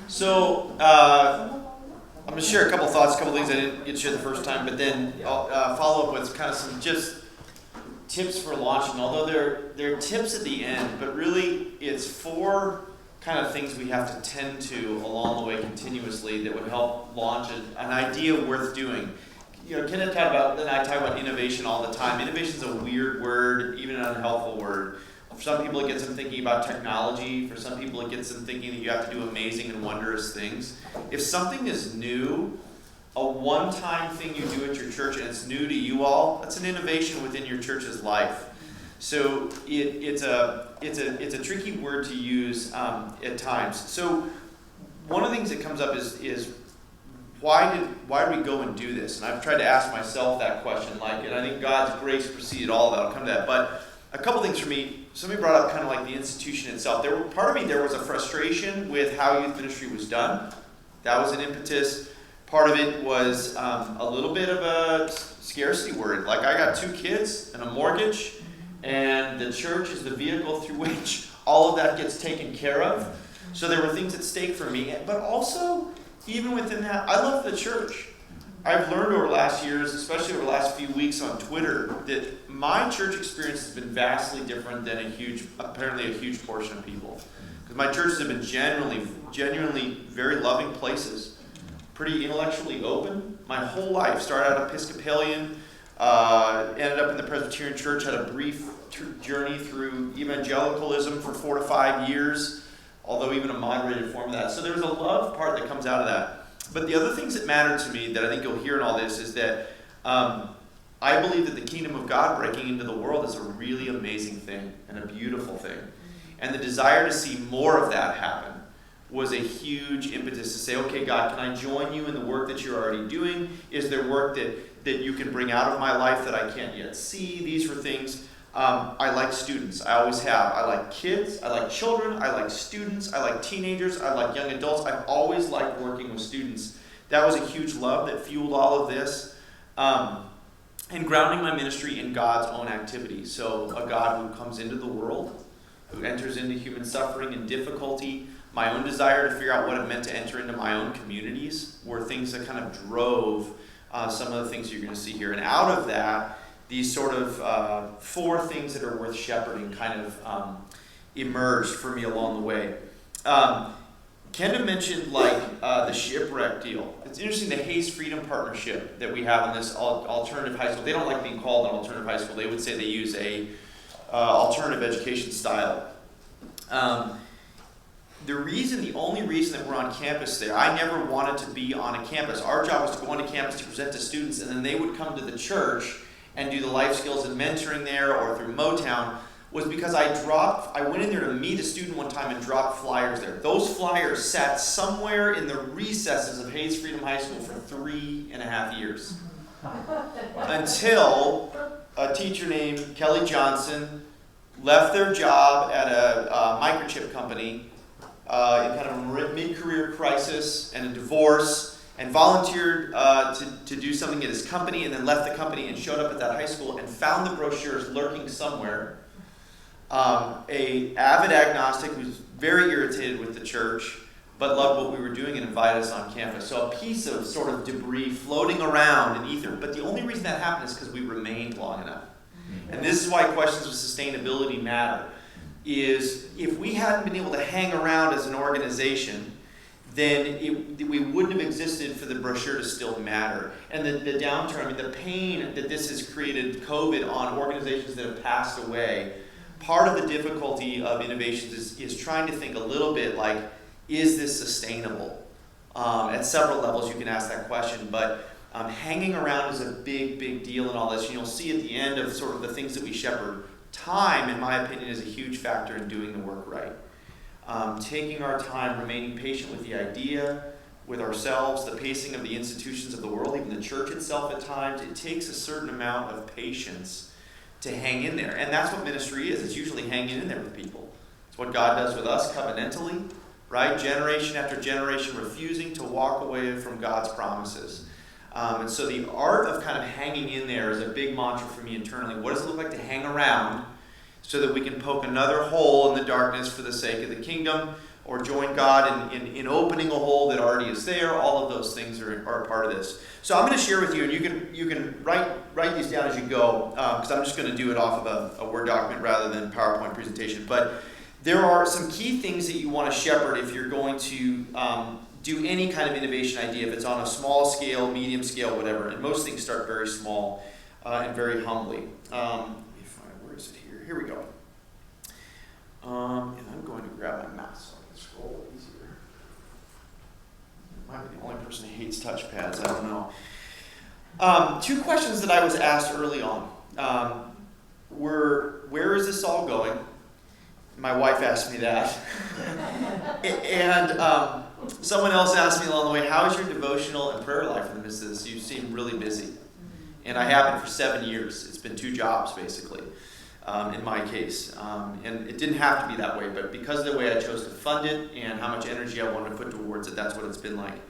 So, I'm going to share a couple thoughts, a couple things I didn't get to share the first time, but then I'll follow up with kind of some just tips for launching, although they're tips at the end, but really it's four kind of things we have to tend to along the way continuously that would help launch an idea worth doing. You know, Kenda and I talk about innovation all the time. Innovation is a weird word, even an unhelpful word. For some people it gets them thinking about technology. For some people it gets them thinking that you have to do amazing and wondrous things. If something is new, a one-time thing you do at your church and it's new to you all, that's an innovation within your church's life. So it's a tricky word to use at times. So one of the things that comes up is why did we go and do this? And I've tried to ask myself that question, and I think God's grace preceded all of that. I'll come to that. But a couple things for me. Somebody brought up kind of like the institution itself. Part of me, there was a frustration with how youth ministry was done. That was an impetus. Part of it was a little bit of a scarcity word. Like, I got 2 kids and a mortgage, and the church is the vehicle through which all of that gets taken care of. So there were things at stake for me. But also, even within that, I love the church. I've learned over the last years, especially over the last few weeks on Twitter, that my church experience has been vastly different than apparently a huge portion of people. Because my churches have been genuinely very loving places, pretty intellectually open. My whole life, started out Episcopalian, ended up in the Presbyterian church, had a brief journey through evangelicalism for 4 to 5 years, although even a moderated form of that. So there's a love part that comes out of that. But the other things that matter to me that I think you'll hear in all this is that I believe that the kingdom of God breaking into the world is a really amazing thing and a beautiful thing. And the desire to see more of that happen was a huge impetus to say, okay, God, can I join you in the work that you're already doing? Is there work that you can bring out of my life that I can't yet see? These were things. I like students. I always have. I like kids. I like children. I like students. I like teenagers. I like young adults. I've always liked working with students. That was a huge love that fueled all of this. And grounding my ministry in God's own activity. So a God who comes into the world, who enters into human suffering and difficulty. My own desire to figure out what it meant to enter into my own communities were things that kind of drove some of the things you're going to see here. And out of that, these sort of 4 things that are worth shepherding kind of emerged for me along the way. Kenda mentioned the shipwreck deal. It's interesting, the Hayes Freedom Partnership that we have in this alternative high school. They don't like being called an alternative high school. They would say they use a alternative education style. The only reason that we're on campus there, I never wanted to be on a campus. Our job was to go onto campus to present to students, and then they would come to the church and do the life skills and mentoring there or through MoTown, was because I went in there to meet a student one time and dropped flyers there. Those flyers sat somewhere in the recesses of Hayes Freedom High School for 3.5 years. Until a teacher named Kelly Johnson left their job at a microchip company in kind of a mid-career crisis and a divorce, and volunteered to do something at his company, and then left the company and showed up at that high school and found the brochures lurking somewhere. A avid agnostic who's very irritated with the church, but loved what we were doing and invited us on campus. So a piece of sort of debris floating around in ether. But the only reason that happened is because we remained long enough. And this is why questions of sustainability matter. Is if we hadn't been able to hang around as an organization, then we wouldn't have existed for the brochure to still matter. And the downturn, the pain that this has created, COVID, on organizations that have passed away, part of the difficulty of innovations is trying to think a little bit like, is this sustainable? At several levels you can ask that question, but hanging around is a big, big deal in all this. You'll see at the end of sort of the things that we shepherd, time, in my opinion, is a huge factor in doing the work right. Taking our time, remaining patient with the idea, with ourselves, the pacing of the institutions of the world, even the church itself at times. It takes a certain amount of patience to hang in there. And that's what ministry is. It's usually hanging in there with people. It's what God does with us covenantally, right? Generation after generation refusing to walk away from God's promises. And so the art of kind of hanging in there is a big mantra for me internally. What does it look like to hang around so that we can poke another hole in the darkness for the sake of the kingdom? or join God in opening a hole that already is there. All of those things are a part of this. So I'm going to share with you, and you can write these down as you go, because I'm just going to do it off of a Word document rather than PowerPoint presentation. But there are some key things that you want to shepherd if you're going to do any kind of innovation idea, if it's on a small scale, medium scale, whatever. And most things start very small and very humbly. Where is it here? Here we go. And I'm going to grab my mouse so I can scroll easier. I might be the only person who hates touchpads. I don't know. 2 questions that I was asked early on were, where is this all going? My wife asked me that. And someone else asked me along the way, how is your devotional and prayer life in the midst of this? You seem really busy. And I have been for 7 years. It's been 2 jobs, basically, in my case. And it didn't have to be that way, but because of the way I chose to fund it and how much energy I wanted to put towards it, that's what it's been like.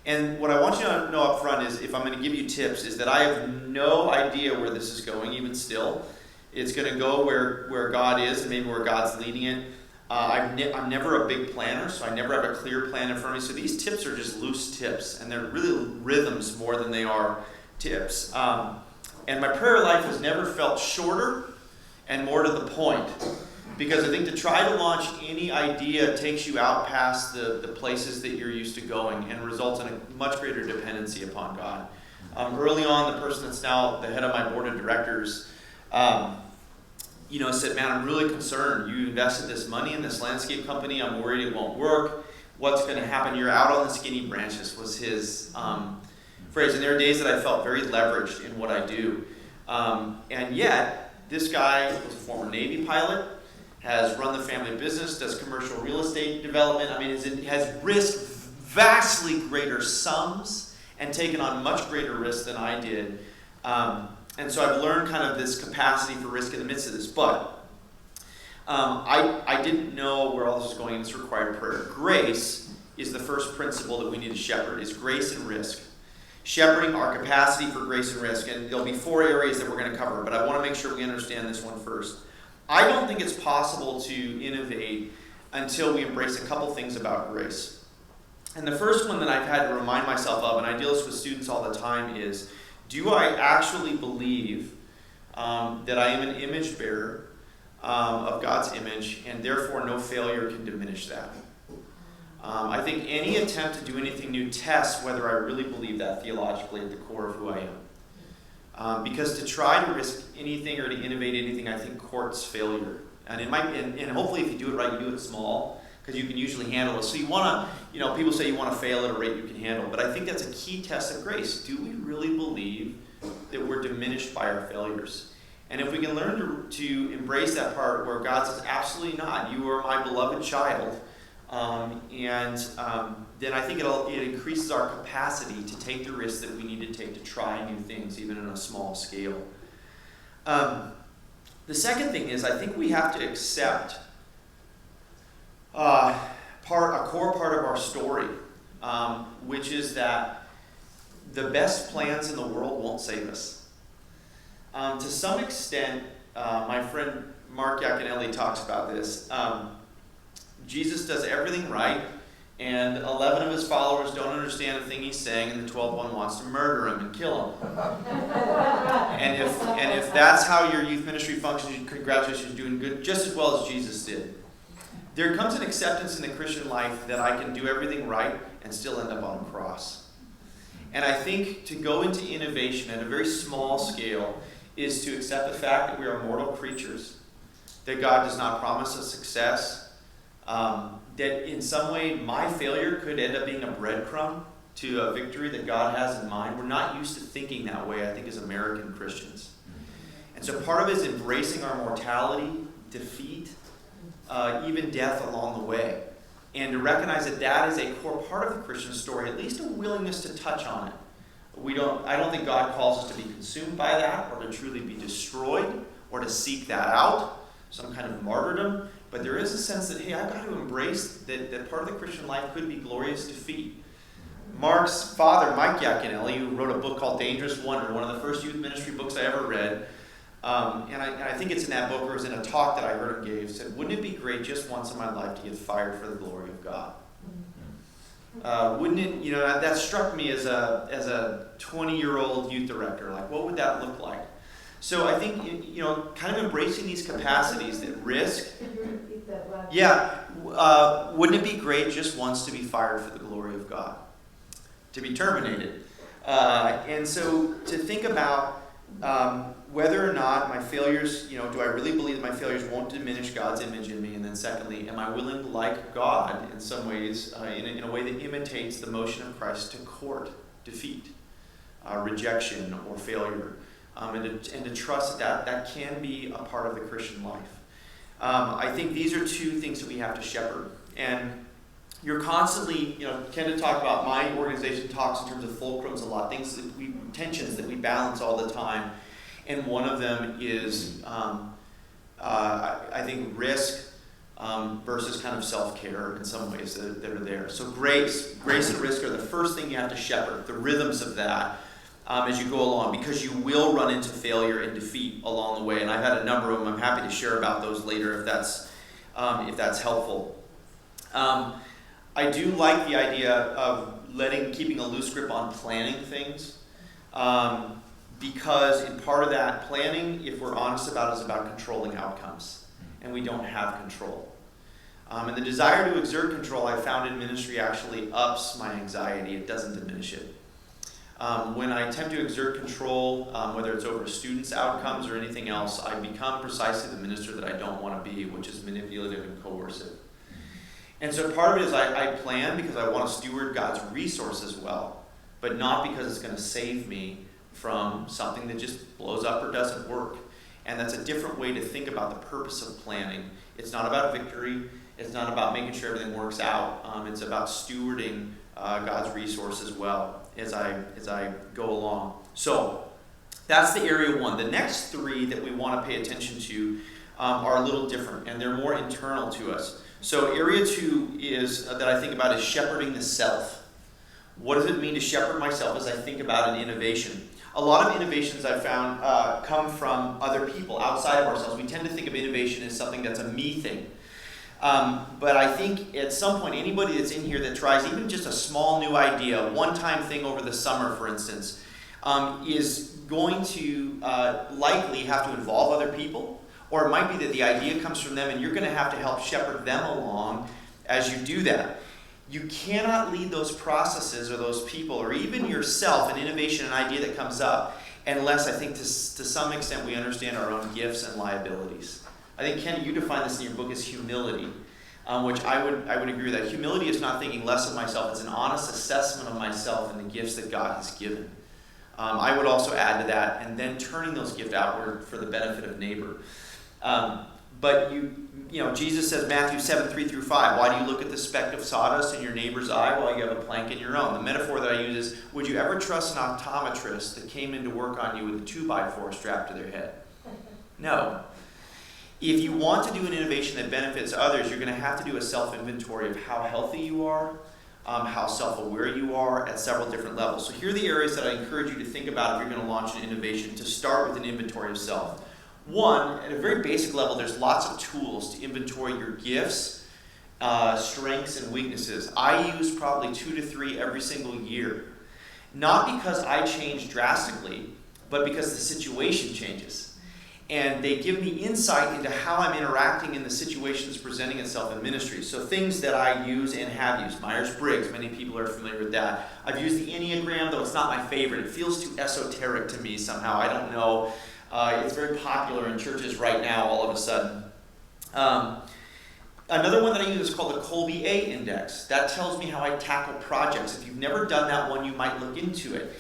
And what I want you to know up front is, if I'm going to give you tips, is that I have no idea where this is going, even still. It's going to go where God is and maybe where God's leading it. I'm never a big planner, so I never have a clear plan in front of me. So these tips are just loose tips, and they're really rhythms more than they are tips. And my prayer life has never felt shorter and more to the point, because I think to try to launch any idea takes you out past the places that you're used to going and results in a much greater dependency upon God. Early on, the person that's now the head of my board of directors said, man, I'm really concerned. You invested this money in this landscape company. I'm worried it won't work. What's going to happen? You're out on the skinny branches, was his phrase. And there are days that I felt very leveraged in what I do. And yet, this guy was a former Navy pilot, has run the family business, does commercial real estate development. I mean, has risked vastly greater sums and taken on much greater risk than I did. And so I've learned kind of this capacity for risk in the midst of this. But I didn't know where all this was going, and this required prayer. Grace is the first principle that we need to shepherd, is grace and risk. Shepherding our capacity for grace and risk. And there'll be 4 areas that we're going to cover, but I want to make sure we understand this one first. I don't think it's possible to innovate until we embrace a couple things about grace. And the first one that I've had to remind myself of, and I deal this with students all the time, is, do I actually believe that I am an image bearer of God's image, and therefore no failure can diminish that? I think any attempt to do anything new tests whether I really believe that theologically at the core of who I am. Because to try to risk anything or to innovate anything, I think courts failure. And it might, and hopefully if you do it right, you do it small, because you can usually handle it. So you want to, people say you want to fail at a rate you can handle, but I think that's a key test of grace. Do we really believe that we're diminished by our failures? And if we can learn to embrace that part where God says, absolutely not, you are my beloved child, then I think it increases our capacity to take the risks that we need to take to try new things, even on a small scale. The second thing is, I think we have to accept a core part of our story, which is that the best plans in the world won't save us. To some extent, my friend Mark Yaconelli talks about this. Jesus does everything right, and 11 of his followers don't understand a thing he's saying, and the 12th one wants to murder him and kill him. And if that's how your youth ministry functions, congratulations, you're doing good, just as well as Jesus did. There comes an acceptance in the Christian life that I can do everything right and still end up on a cross. And I think to go into innovation at a very small scale is to accept the fact that we are mortal creatures, that God does not promise us success, that in some way my failure could end up being a breadcrumb to a victory that God has in mind. We're not used to thinking that way, I think, as American Christians. And so part of it is embracing our mortality, defeat, even death along the way. And to recognize that that is a core part of the Christian story, at least a willingness to touch on it. I don't think God calls us to be consumed by that or to truly be destroyed or to seek that out, some kind of martyrdom. But there is a sense that, hey, I've got to embrace that part of the Christian life could be glorious defeat. Mark's father, Mike Yaconelli, who wrote a book called Dangerous Wonder, one of the first youth ministry books I ever read, And I think it's in that book, or it was in a talk that I heard him give, said, wouldn't it be great just once in my life to get fired for the glory of God? Wouldn't it, that struck me as a 20-year-old youth director. Like, what would that look like? So I think, kind of embracing these capacities that risk. Yeah. Wouldn't it be great just once to be fired for the glory of God? To be terminated. And so to think about whether or not my failures, do I really believe that my failures won't diminish God's image in me? And then secondly, am I willing, like God, in some ways, in a way that imitates the motion of Christ, to court defeat, rejection, or failure? And to trust that can be a part of the Christian life. I think these are two things that we have to shepherd. And you're constantly, Kenda talked about, my organization talks in terms of fulcrums a lot, tensions that we balance all the time. And one of them is, I think, risk versus kind of self-care in some ways that are there. So grace and risk are the first thing you have to shepherd, the rhythms of that. As you go along, because you will run into failure and defeat along the way. And I've had a number of them. I'm happy to share about those later if that's helpful. I do like the idea of keeping a loose grip on planning things, because in part of that planning, if we're honest about it, is about controlling outcomes, and we don't have control. And the desire to exert control, I found in ministry, actually ups my anxiety. It doesn't diminish it. When I attempt to exert control, whether it's over students' outcomes or anything else, I become precisely the minister that I don't want to be, which is manipulative and coercive. And so part of it is I plan because I want to steward God's resources well, but not because it's going to save me from something that just blows up or doesn't work. And that's a different way to think about the purpose of planning. It's not about victory. It's not about making sure everything works out. It's about stewarding God's resources well as I go along. So that's the area one. The next three that we want to pay attention to are a little different, and they're more internal to us. So area two is that I think about is shepherding the self. What does it mean to shepherd myself as I think about an innovation? A lot of innovations I've found come from other people outside of ourselves. We tend to think of innovation as something that's a me thing. But I think at some point, anybody that's in here that tries even just a small new idea, one-time thing over the summer, for instance, is going to likely have to involve other people. Or it might be that the idea comes from them and you're going to have to help shepherd them along as you do that. You cannot lead those processes or those people or even yourself, an innovation, an idea that comes up, unless I think to some extent we understand our own gifts and liabilities. I think, Ken, you define this in your book as humility, which I would agree with that. Humility is not thinking less of myself. It's an honest assessment of myself and the gifts that God has given. I would also add to that, and then turning those gifts outward for the benefit of neighbor. But Jesus says, Matthew 7:3-5, why do you look at the speck of sawdust in your neighbor's eye while you have a plank in your own? The metaphor that I use is, would you ever trust an optometrist that came in to work on you with a 2x4 strapped to their head? No. If you want to do an innovation that benefits others, you're going to have to do a self-inventory of how healthy you are, how self-aware you are at several different levels. So here are the areas that I encourage you to think about if you're going to launch an innovation, to start with an inventory of self. One, at a very basic level, there's lots of tools to inventory your gifts, strengths, and weaknesses. I use probably 2 to 3 every single year. Not because I change drastically, but because the situation changes. And they give me insight into how I'm interacting in the situation that's presenting itself in ministry. So things that I use and have used. Myers-Briggs, many people are familiar with that. I've used the Enneagram, though it's not my favorite. It feels too esoteric to me somehow. I don't know. It's very popular in churches right now all of a sudden. Another one that I use is called the Kolbe A Index. That tells me how I tackle projects. If you've never done that one, you might look into it.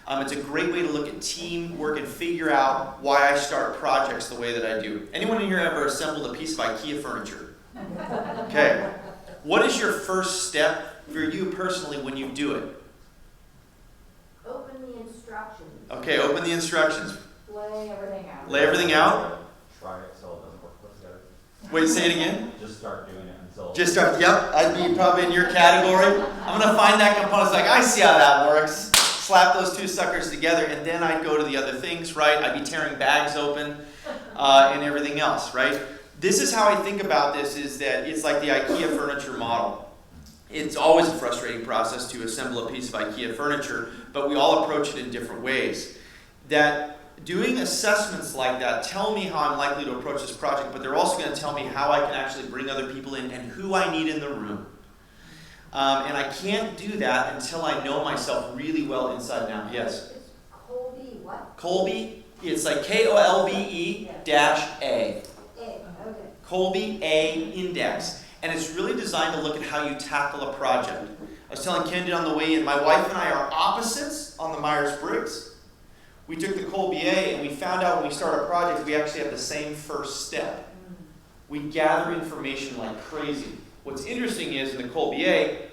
It's a great way to look at teamwork and figure out why I start projects the way that I do. Anyone in here ever assembled a piece of IKEA furniture? Okay. What is your first step for you personally when you do it? Open the instructions. Okay, open the instructions. Lay everything out. Lay everything out? Try it so it doesn't work. Put together. Wait, say it again? Just start doing it until... Just start, yep, I'd be probably in your category. I'm going to find that component. It's like, I see how that works. Slap those two suckers together, and then I'd go to the other things, right? I'd be tearing bags open. and everything else, right? This is how I think about this, is that it's like the IKEA furniture model. It's always a frustrating process to assemble a piece of IKEA furniture, but we all approach it in different ways. That doing assessments like that tell me how I'm likely to approach this project, but they're also going to tell me how I can actually bring other people in and who I need in the room. And I can't do that until I know myself really well inside and out. Yes? It's Colby what? Kolbe, it's like KOLBE dash A. Okay. Kolbe A Index. And it's really designed to look at how you tackle a project. I was telling Kenda on the way in, my wife and I are opposites on the Myers-Briggs. We took the Kolbe A and we found out when we start a project, we actually have the same first step. We gather information like crazy. What's interesting is in the Kolbe A,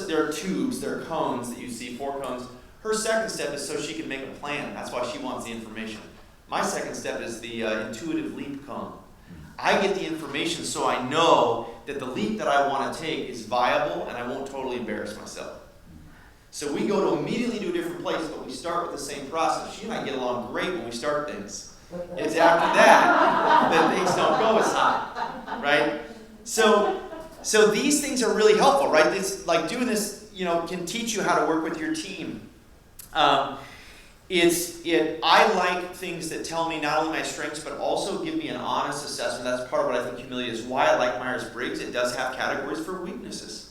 there are tubes, there are cones that you see, 4 cones. Her second step is so she can make a plan. That's why she wants the information. My second step is the intuitive leap cone. I get the information so I know that the leap that I want to take is viable and I won't totally embarrass myself. So we go to immediately to a different place, but we start with the same process. She and I get along great when we start things. It's after that things don't go as high, right? So these things are really helpful, right? It's like doing this, can teach you how to work with your team. I like things that tell me not only my strengths, but also give me an honest assessment. That's part of what I think humility is. Why I like Myers-Briggs. It does have categories for weaknesses.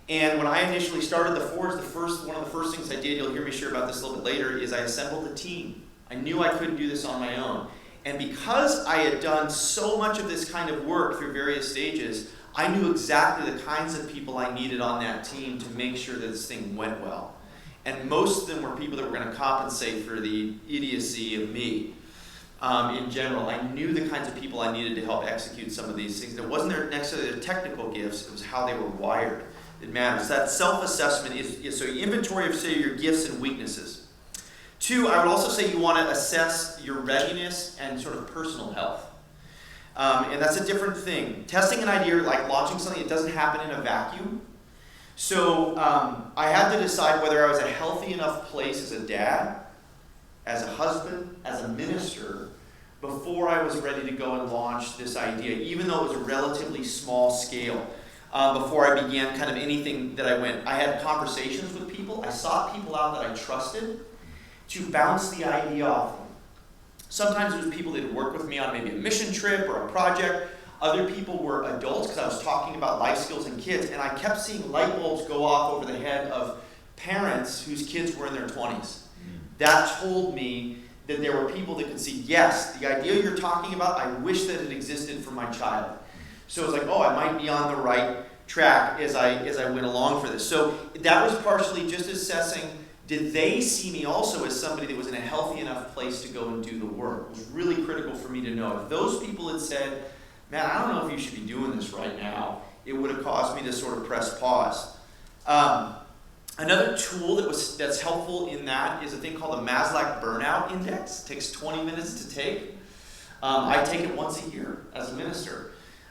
And when I initially started the Forge, one of the first things I did, you'll hear me share about this a little bit later, is I assembled a team. I knew I couldn't do this on my own. And because I had done so much of this kind of work through various stages, I knew exactly the kinds of people I needed on that team to make sure that this thing went well. And most of them were people that were going to compensate for the idiocy of me in general. I knew the kinds of people I needed to help execute some of these things. It wasn't necessarily their technical gifts, it was how they were wired. It matters. That self-assessment is so inventory of, say, your gifts and weaknesses. 2, I would also say you want to assess your readiness and sort of personal health. And that's a different thing. Testing an idea, like launching something, it doesn't happen in a vacuum. So I had to decide whether I was a healthy enough place as a dad, as a husband, as a minister, before I was ready to go and launch this idea, even though it was a relatively small scale. Before I began kind of anything that I had conversations with people. I sought people out that I trusted to bounce the idea off them. Sometimes it was people that had worked with me on maybe a mission trip or a project. Other people were adults because I was talking about life skills in kids, and I kept seeing light bulbs go off over the head of parents whose kids were in their 20s. That told me that there were people that could see, yes, the idea you're talking about, I wish that it existed for my child. So it was like, I might be on the right track as I went along for this. So that was partially just assessing, did they see me also as somebody that was in a healthy enough place to go and do the work? It was really critical for me to know. If those people had said, man, I don't know if you should be doing this right now, it would have caused me to sort of press pause. Another tool that's helpful in that is a thing called the Maslow Burnout Index. It takes 20 minutes to take. I take it once a year as a minister.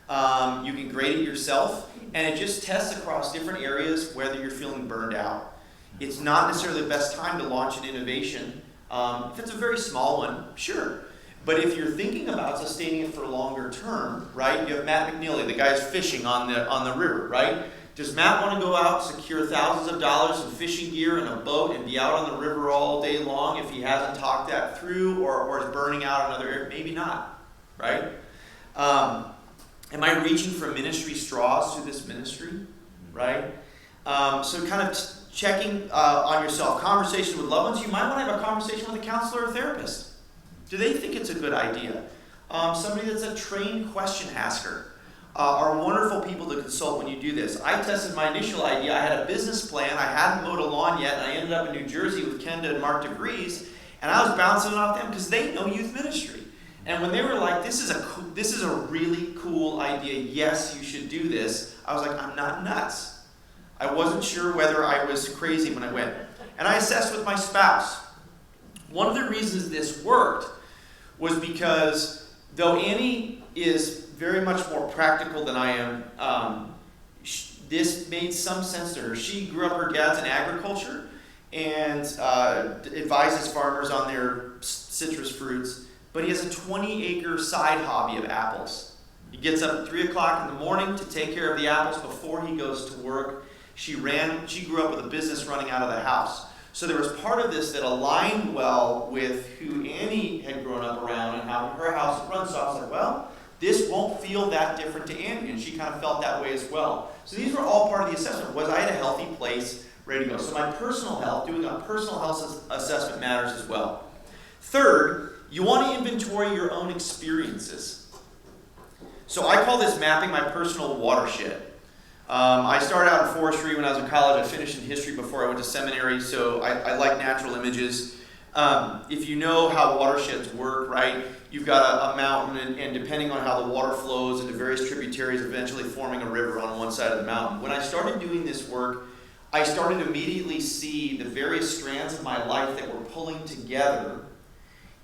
You can grade it yourself, and it just tests across different areas whether you're feeling burned out. It's not necessarily the best time to launch an innovation. If it's a very small one, sure. But if you're thinking about sustaining it for longer term, right? You have Matt McNeely, the guy's fishing on the river, right? Does Matt want to go out, secure thousands of dollars in fishing gear and a boat and be out on the river all day long if he hasn't talked that through or is burning out another area? Maybe not, right? Am I reaching for ministry straws through this ministry, right? So kind of checking on yourself. Conversation with loved ones. You might want to have a conversation with a counselor or therapist. Do they think it's a good idea? Somebody that's a trained question asker are wonderful people to consult when you do this. I tested my initial idea. I had a business plan. I hadn't mowed a lawn yet, and I ended up in New Jersey with Kenda and Mark DeVries, and I was bouncing it off them because they know youth ministry. And when they were like, this is a really cool idea. Yes, you should do this. I was like, I'm not nuts. I wasn't sure whether I was crazy when I went. And I assessed with my spouse. One of the reasons this worked was because though Annie is very much more practical than I am, this made some sense to her. She grew up, her dad's in agriculture and advises farmers on their citrus fruits. but he has a 20-acre side hobby of apples. He gets up at 3 o'clock in the morning to take care of the apples before he goes to work. She grew up with a business running out of the house. So there was part of this that aligned well with who Annie had grown up around and how her house had run. So I was like, well, this won't feel that different to Annie. And she kind of felt that way as well. So these were all part of the assessment. Was I at a healthy place, ready to go? So my personal health, doing a personal health assessment matters as well. Third, you want to inventory your own experiences. So I call this mapping my personal watershed. I started out in forestry when I was in college. I finished in history before I went to seminary, so I like natural images. If you know how watersheds work, right, you've got a mountain, and depending on how the water flows into various tributaries, eventually forming a river on one side of the mountain. When I started doing this work, I started to immediately see the various strands of my life that were pulling together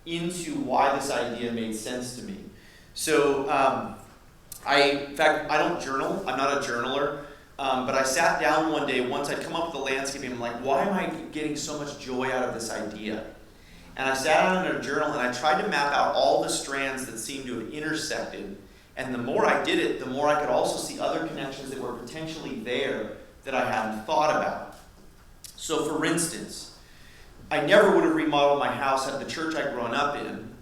into why this idea made sense to me. So, in fact, I don't journal. I'm not a journaler. But I sat down one day, once I'd come up with the landscaping, I'm like, why am I getting so much joy out of this idea? And I sat down in a journal and I tried to map out all the strands that seemed to have intersected. And the more I did it, the more I could also see other connections that were potentially there that I hadn't thought about. So for instance, I never would have remodeled my house had the church I'd grown up in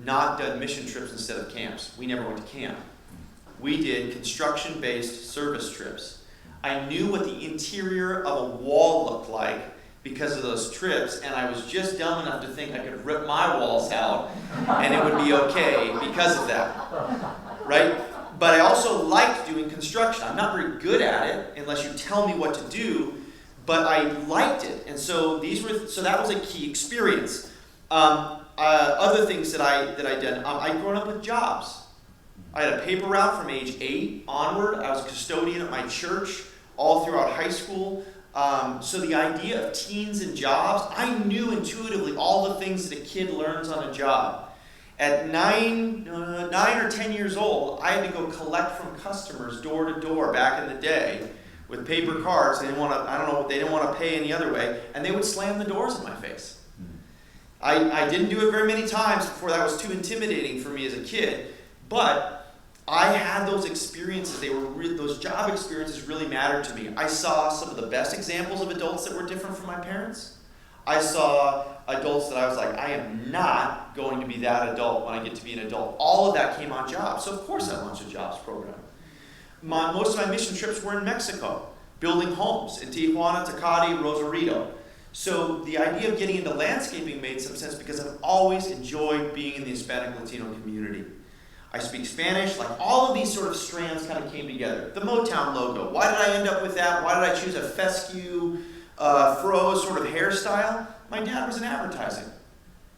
not done mission trips instead of camps. We never went to camp. We did construction-based service trips. I knew what the interior of a wall looked like because of those trips, and I was just dumb enough to think I could rip my walls out and it would be okay because of that, right? But I also liked doing construction. I'm not very good at it unless you tell me what to do, but I liked it, and so that was a key experience. Other things that I did, I'd grown up with jobs. I had a paper route from age 8 onward. I was a custodian at my church all throughout high school. So the idea of teens and jobs, I knew intuitively all the things that a kid learns on a job. At 9 or 10 years old, I had to go collect from customers door to door back in the day with paper cards. They didn't want to pay any other way, and they would slam the doors in my face. I didn't do it very many times before that was too intimidating for me as a kid, but I had those experiences. Those job experiences really mattered to me. I saw some of the best examples of adults that were different from my parents. I saw adults that I was like, I am not going to be that adult when I get to be an adult. All of that came on jobs. So of course I launched a jobs program. Most of my mission trips were in Mexico, building homes in Tijuana, Tecate, Rosarito. So the idea of getting into landscaping made some sense because I've always enjoyed being in the Hispanic Latino community. I speak Spanish, like all of these sort of strands kind of came together. The MoTown logo, why did I end up with that? Why did I choose a fescue, fro sort of hairstyle? My dad was in advertising.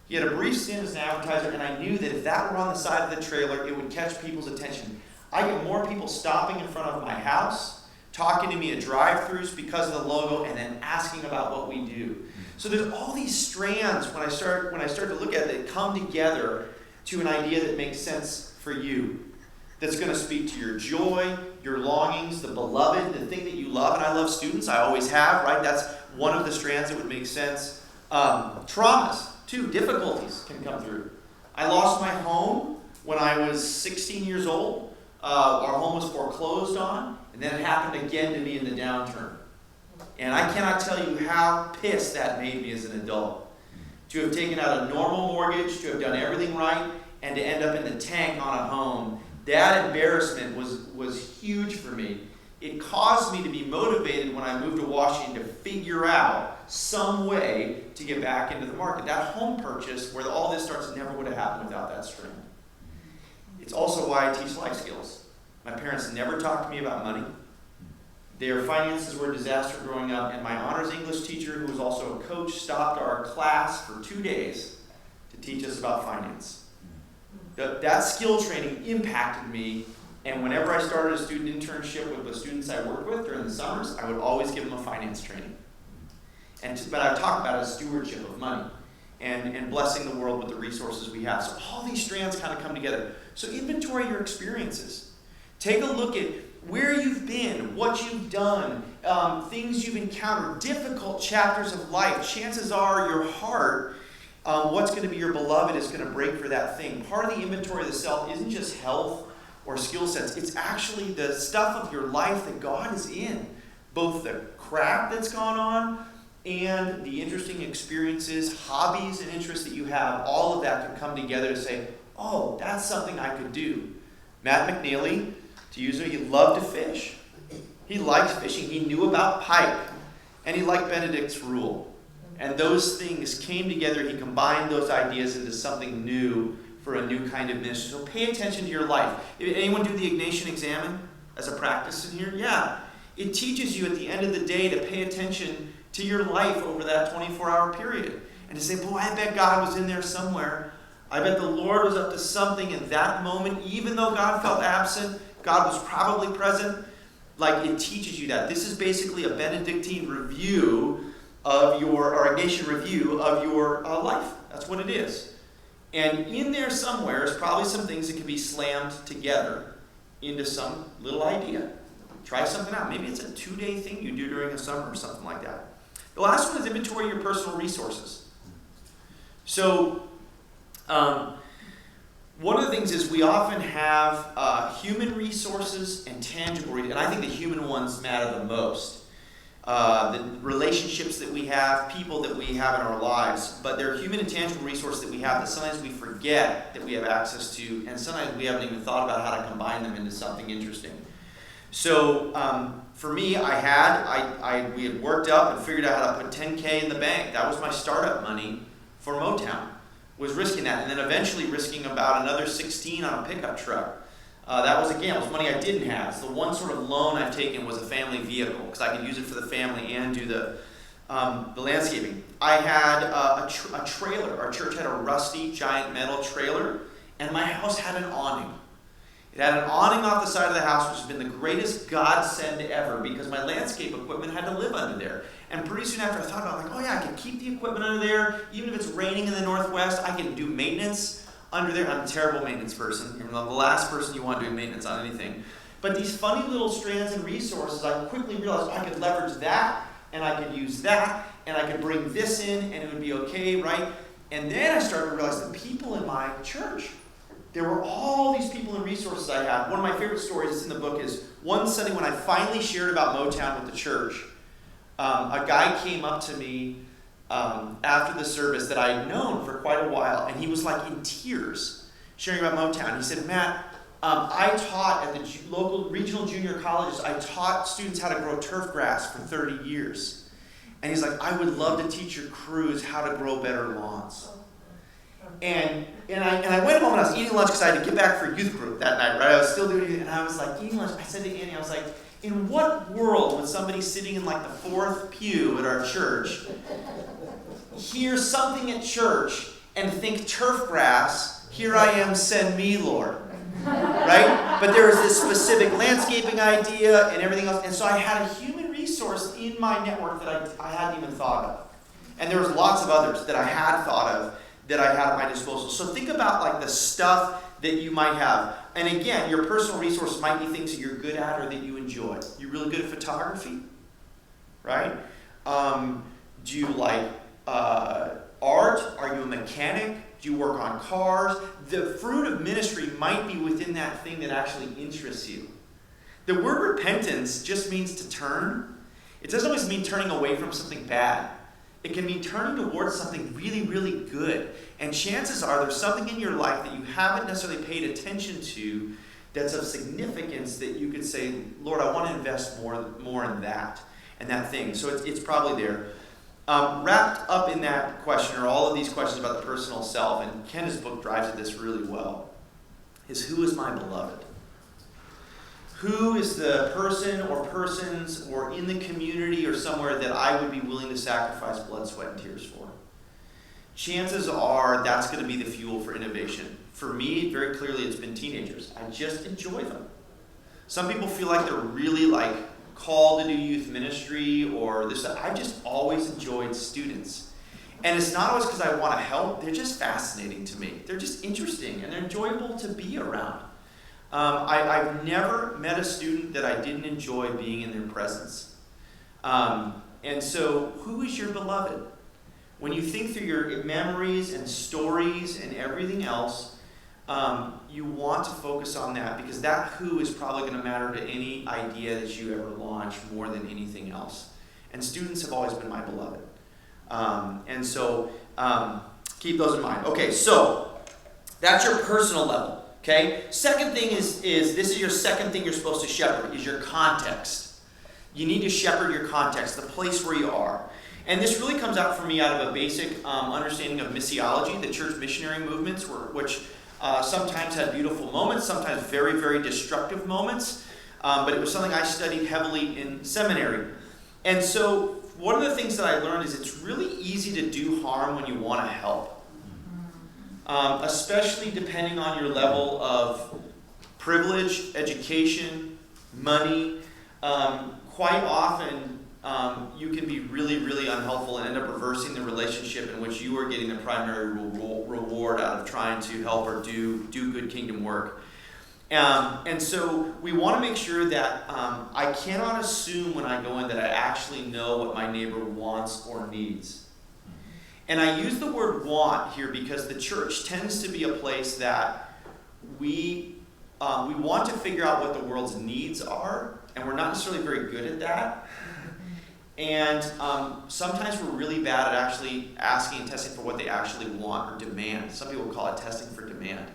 He had a brief stint as an advertiser, and I knew that if that were on the side of the trailer, it would catch people's attention. I get more people stopping in front of my house, talking to me at drive-thrus because of the logo, and then asking about what we do. So there's all these strands when I start to look at it that come together to an idea that makes sense for you, that's going to speak to your joy, your longings, the beloved, the thing that you love. And I love students. I always have, right? That's one of the strands that would make sense. Traumas, too, difficulties can come through. I lost my home when I was 16 years old. Our home was foreclosed on, and then it happened again to me in the downturn. And I cannot tell you how pissed that made me as an adult. To have taken out a normal mortgage, to have done everything right, and to end up in the tank on a home, that embarrassment was huge for me. It caused me to be motivated when I moved to Washington to figure out some way to get back into the market. That home purchase, where all this starts, never would have happened without that strand. It's also why I teach life skills. My parents never talked to me about money. Their finances were a disaster growing up, and my honors English teacher, who was also a coach, stopped our class for 2 days to teach us about finance. That skill training impacted me, and whenever I started a student internship with the students I worked with during the summers, I would always give them a finance training. But I talk about it as stewardship of money and blessing the world with the resources we have. So all these strands kind of come together. So inventory your experiences. Take a look at where you've been, what you've done, things you've encountered, difficult chapters of life. Chances are your heart what's going to be your beloved is going to break for that thing. Part of the inventory of the self isn't just health or skill sets. It's actually the stuff of your life that God is in. Both the crap that's gone on and the interesting experiences, hobbies, and interests that you have. All of that can come together to say, oh, that's something I could do. Matt McNeely, to use it, he loved to fish. He liked fishing. He knew about pike. And he liked Benedict's rule. And those things came together. He combined those ideas into something new for a new kind of ministry. So pay attention to your life. Anyone do the Ignatian Examen as a practice in here? Yeah. It teaches you at the end of the day to pay attention to your life over that 24-hour period. And to say, boy, I bet God was in there somewhere. I bet the Lord was up to something in that moment. Even though God felt absent, God was probably present. Like, it teaches you that. This is basically a Benedictine review of your, or Ignatian review of your life. That's what it is. And in there somewhere is probably some things that can be slammed together into some little idea. Try something out. Maybe it's a 2-day thing you do during a summer or something like that. The last one is inventory your personal resources. So, one of the things is we often have human resources and tangible resources, and I think the human ones matter the most. The relationships that we have, people that we have in our lives, but they're human and tangible resources that we have that sometimes we forget that we have access to, and sometimes we haven't even thought about how to combine them into something interesting. So for me, we had worked up and figured out how to put $10K in the bank. That was my startup money for MoTown. Was risking that, and then eventually risking about another 16 on a pickup truck. That was money I didn't have. So the one sort of loan I've taken was a family vehicle because I could use it for the family and do the landscaping. I had a trailer. Our church had a rusty giant metal trailer, and my house had an awning. It had an awning off the side of the house, which has been the greatest godsend ever because my landscape equipment had to live under there. And pretty soon after I thought about it, I can keep the equipment under there. Even if it's raining in the Northwest, I can do maintenance under there. I'm a terrible maintenance person. I'm the last person you want doing maintenance on anything. But these funny little strands and resources, I quickly realized I could leverage that, and I could use that, and I could bring this in, and it would be okay, right? And then I started to realize the people in my church. There were all these people and resources I had. One of my favorite stories that's in the book is one Sunday when I finally shared about MoTown with the church. A guy came up to me after the service that I had known for quite a while, and he was like in tears sharing about MoTown. He said, Matt, I taught at the local regional junior colleges, I taught students how to grow turf grass for 30 years. And he's like, I would love to teach your crews how to grow better lawns. And I went home and I was eating lunch because I had to get back for youth group that night, right? I was still doing it, and I was like eating lunch. I said to Annie, I was like, in what world would somebody sitting in like the 4th pew at our church hear something at church and think turf grass, here I am, send me, Lord, right? But there was this specific landscaping idea and everything else, and so I had a human resource in my network that I hadn't even thought of. And there was lots of others that I had thought of that I had at my disposal. So think about like the stuff that you might have. And again, your personal resources might be things that you're good at or that you enjoy. You're really good at photography, right? Do you like art? Are you a mechanic? Do you work on cars? The fruit of ministry might be within that thing that actually interests you. The word repentance just means to turn. It doesn't always mean turning away from something bad. It can mean turning towards something really, really good. And chances are there's something in your life that you haven't necessarily paid attention to that's of significance that you could say, Lord, I want to invest more in that and that thing. So it's probably there. Wrapped up in that question, or all of these questions about the personal self, and Kenda's book drives at this really well, is who is my beloved? Who is the person or persons or in the community or somewhere that I would be willing to sacrifice blood, sweat, and tears for? Chances are that's going to be the fuel for innovation. For me, very clearly, it's been teenagers. I just enjoy them. Some people feel like they're really called to do youth ministry or this. I've just always enjoyed students. And it's not always because I want to help. They're just fascinating to me. They're just interesting and they're enjoyable to be around. I've never met a student that I didn't enjoy being in their presence. And so, who is your beloved? When you think through your memories and stories and everything else, you want to focus on that, because that who is probably going to matter to any idea that you ever launch more than anything else. And students have always been my beloved. And so keep those in mind. Okay, so that's your personal level. Okay? Second thing is this is your second thing you're supposed to shepherd, is your context. You need to shepherd your context, the place where you are. And this really comes out for me out of a basic understanding of missiology, the church missionary movements, which sometimes had beautiful moments, sometimes very, very destructive moments. But it was something I studied heavily in seminary. And so one of the things that I learned is it's really easy to do harm when you want to help. Especially depending on your level of privilege, education, money. Quite often, you can be really, really unhelpful and end up reversing the relationship in which you are getting the primary reward out of trying to help or do good kingdom work. And so we want to make sure that I cannot assume when I go in that I actually know what my neighbor wants or needs. And I use the word want here because the church tends to be a place that we want to figure out what the world's needs are, and we're not necessarily very good at that. And sometimes we're really bad at actually asking and testing for what they actually want or demand. Some people call it testing for demand.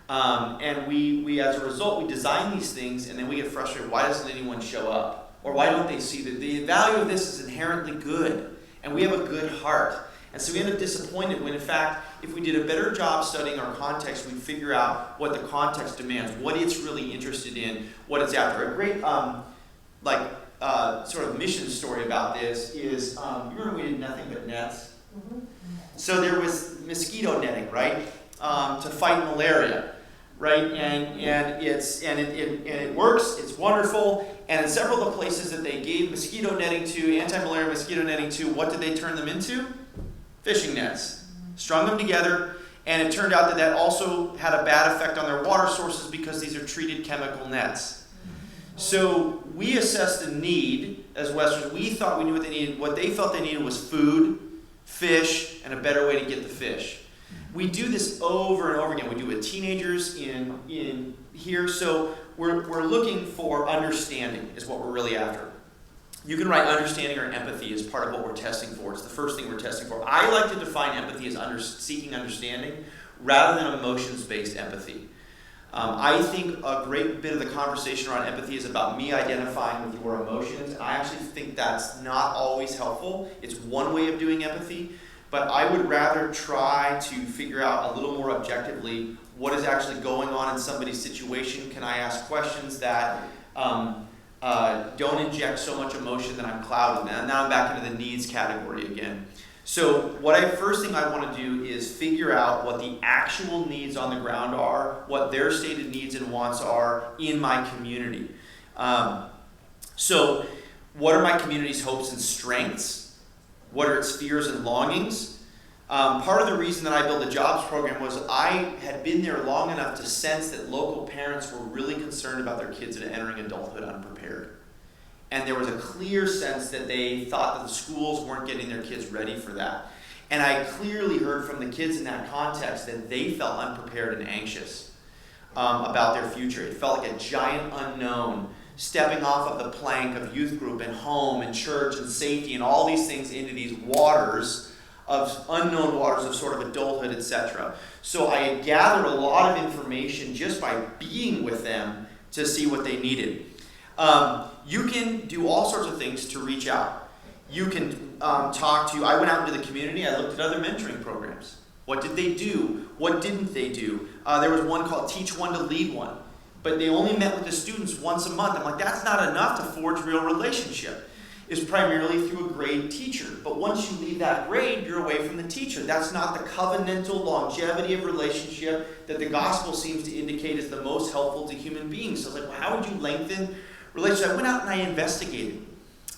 And we as a result, we design these things, and then we get frustrated. Why doesn't anyone show up? Or why don't they see that the value of this is inherently good, and we have a good heart? And so we end up disappointed when, in fact, if we did a better job studying our context, we'd figure out what the context demands, what it's really interested in, what it's after. A great sort of mission story about this is, you remember we did nothing but nets? Mm-hmm. So there was mosquito netting, right, to fight malaria, right? And it works. It's wonderful. And in several of the places that they gave mosquito netting to, anti-malaria mosquito netting to, what did they turn them into? Fishing nets. Strung them together, and it turned out that also had a bad effect on their water sources because these are treated chemical nets. So we assessed the need as Westerners. We thought we knew what they needed. What they felt they needed was food, fish, and a better way to get the fish. We do this over and over again. We do it with teenagers in here. So we're looking for understanding is what we're really after. You can write understanding or empathy as part of what we're testing for. It's the first thing we're testing for. I like to define empathy as seeking understanding rather than emotions-based empathy. I think a great bit of the conversation around empathy is about me identifying with your emotions. I actually think that's not always helpful. It's one way of doing empathy, but I would rather try to figure out a little more objectively what is actually going on in somebody's situation. Can I ask questions that don't inject so much emotion that I'm clouded? And now I'm back into the needs category again. So first thing I want to do is figure out what the actual needs on the ground are, what their stated needs and wants are in my community. So what are my community's hopes and strengths? What are its fears and longings? Part of the reason that I built the jobs program was I had been there long enough to sense that local parents were really concerned about their kids entering adulthood unprepared. And there was a clear sense that they thought that the schools weren't getting their kids ready for that. And I clearly heard from the kids in that context that they felt unprepared and anxious about their future. It felt like a giant unknown, stepping off of the plank of youth group and home and church and safety and all these things into these waters of unknown waters of sort of adulthood, etc. So I gathered a lot of information just by being with them to see what they needed. You can do all sorts of things to reach out. You can I went out into the community, I looked at other mentoring programs. What did they do? What didn't they do? There was one called Teach One to Lead One, but they only met with the students once a month. I'm like, that's not enough to forge real relationship. It's primarily through a grade teacher. But once you leave that grade, you're away from the teacher. That's not the covenantal longevity of relationship that the gospel seems to indicate is the most helpful to human beings. So I was like, well, how would you lengthen relationship? I went out and I investigated.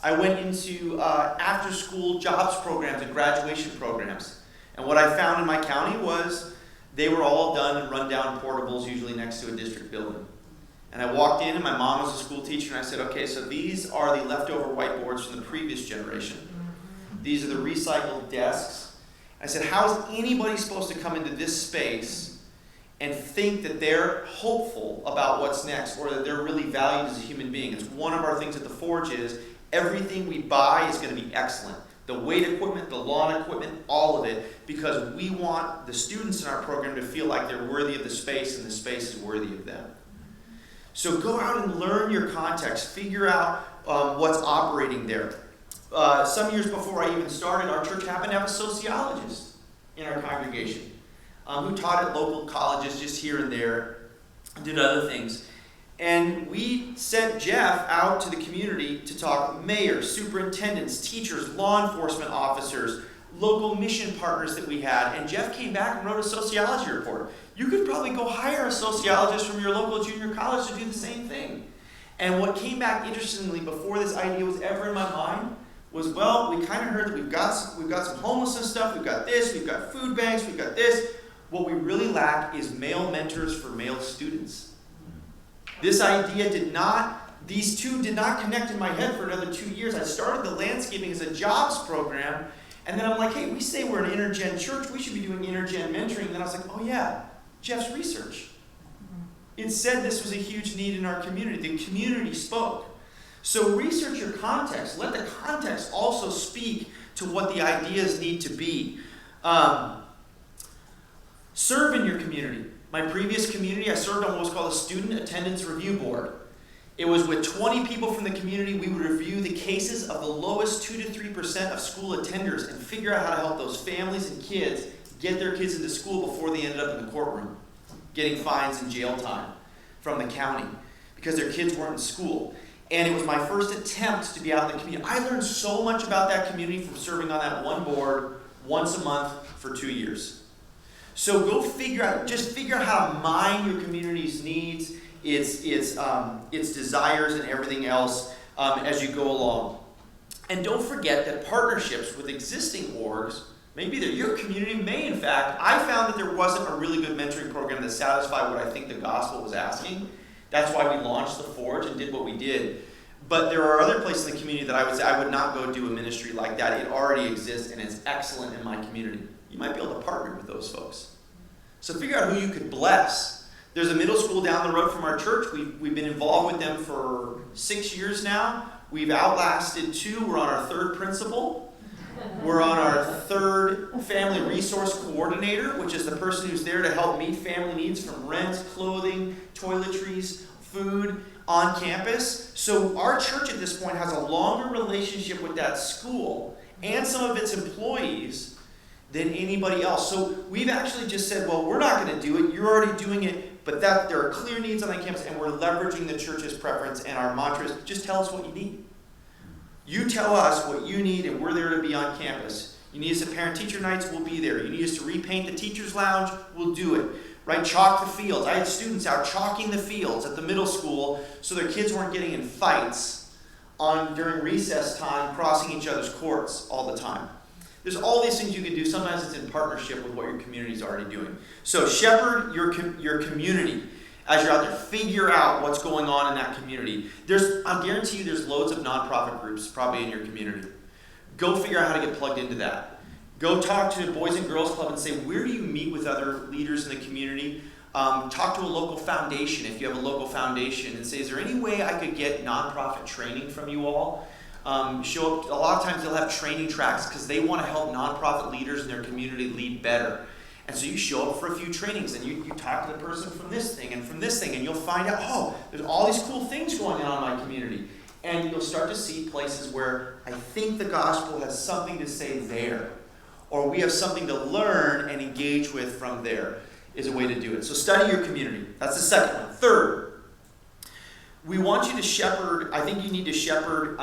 I went into after-school jobs programs and graduation programs. And what I found in my county was they were all done in rundown portables, usually next to a district building. And I walked in, and my mom was a school teacher, and I said, okay, so these are the leftover whiteboards from the previous generation. These are the recycled desks. I said, how is anybody supposed to come into this space and think that they're hopeful about what's next or that they're really valued as a human being? It's one of our things at the Forge is everything we buy is going to be excellent. The weight equipment, the lawn equipment, all of it, because we want the students in our program to feel like they're worthy of the space and the space is worthy of them. So go out and learn your context. Figure out what's operating there. Some years before I even started, our church happened to have a sociologist in our congregation who taught at local colleges just here and there, did other things. And we sent Jeff out to the community to talk mayors, superintendents, teachers, law enforcement officers, local mission partners that we had. And Jeff came back and wrote a sociology report. You could probably go hire a sociologist from your local junior college to do the same thing. And what came back interestingly before this idea was ever in my mind was, well, we kind of heard that we've got some homelessness stuff, we've got this, we've got food banks, we've got this. What we really lack is male mentors for male students. This idea these two did not connect in my head for another 2 years. I started the landscaping as a jobs program, and then I'm like, hey, we say we're an intergen church, we should be doing intergen mentoring. And then I was like, oh yeah, Jeff's research. It said this was a huge need in our community. The community spoke. So research your context. Let the context also speak to what the ideas need to be. Serve in your community. My previous community, I served on what was called a Student Attendance Review Board. It was with 20 people from the community. We would review the cases of the lowest 2 to 3% of school attenders and figure out how to help those families and kids get their kids into school before they ended up in the courtroom, getting fines and jail time from the county because their kids weren't in school. And it was my first attempt to be out in the community. I learned so much about that community from serving on that one board once a month for 2 years. So go figure out how to mine your community's needs, its desires and everything else as you go along. And don't forget that partnerships with existing orgs, maybe they're your community, may in fact, I found that there wasn't a really good mentoring program that satisfied what I think the gospel was asking. That's why we launched the Forge and did what we did. But there are other places in the community that I would say I would not go do a ministry like that. It already exists and it's excellent in my community. You might be able to partner with those folks. So figure out who you could bless. There's a middle school down the road from our church. We've been involved with them for 6 years now. We've outlasted 2. We're on our 3rd principal. We're on our 3rd family resource coordinator, which is the person who's there to help meet family needs from rent, clothing, toiletries, food on campus. So our church at this point has a longer relationship with that school and some of its employees than anybody else. So we've actually just said, well, we're not going to do it. You're already doing it, but there are clear needs on that campus, and we're leveraging the church's preference, and our mantra is just tell us what you need. You tell us what you need, and we're there to be on campus. You need us at parent-teacher nights, we'll be there. You need us to repaint the teacher's lounge, we'll do it. Right? Chalk the fields. I had students out chalking the fields at the middle school so their kids weren't getting in fights during recess time, crossing each other's courts all the time. There's all these things you can do. Sometimes it's in partnership with what your community is already doing. So shepherd your community as you're out there. Figure out what's going on in that community. I guarantee you there's loads of nonprofit groups probably in your community. Go figure out how to get plugged into that. Go talk to the Boys and Girls Club and say, where do you meet with other leaders in the community? Talk to a local foundation if you have a local foundation and say, is there any way I could get nonprofit training from you all? Show up. A lot of times they'll have training tracks because they want to help nonprofit leaders in their community lead better. And so you show up for a few trainings and you talk to the person from this thing and from this thing and you'll find out, oh, there's all these cool things going on in my community. And you'll start to see places where I think the gospel has something to say there. Or we have something to learn and engage with from there is a way to do it. So study your community. That's the second one. Third, we want you to shepherd, I think you need to shepherd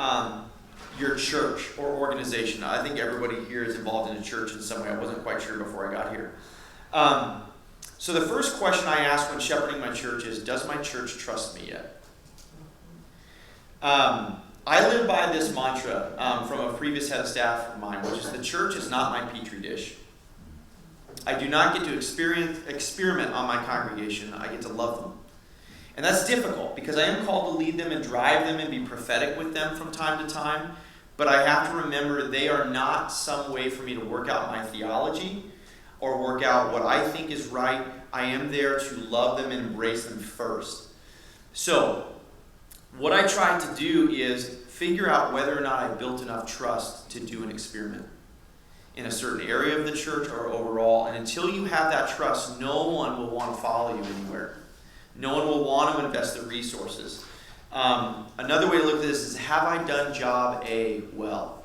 your church or organization. I think everybody here is involved in a church in some way. I wasn't quite sure before I got here. So the first question I ask when shepherding my church is, does my church trust me yet? I live by this mantra from a previous head of staff of mine, which is the church is not my petri dish. I do not get to experiment on my congregation. I get to love them. And that's difficult because I am called to lead them and drive them and be prophetic with them from time to time. But I have to remember they are not some way for me to work out my theology or work out what I think is right. I am there to love them and embrace them first. So, what I try to do is figure out whether or not I built enough trust to do an experiment in a certain area of the church or overall. And until you have that trust, no one will want to follow you anywhere. No one will want to invest the resources. Another way to look at this is, have I done job A well?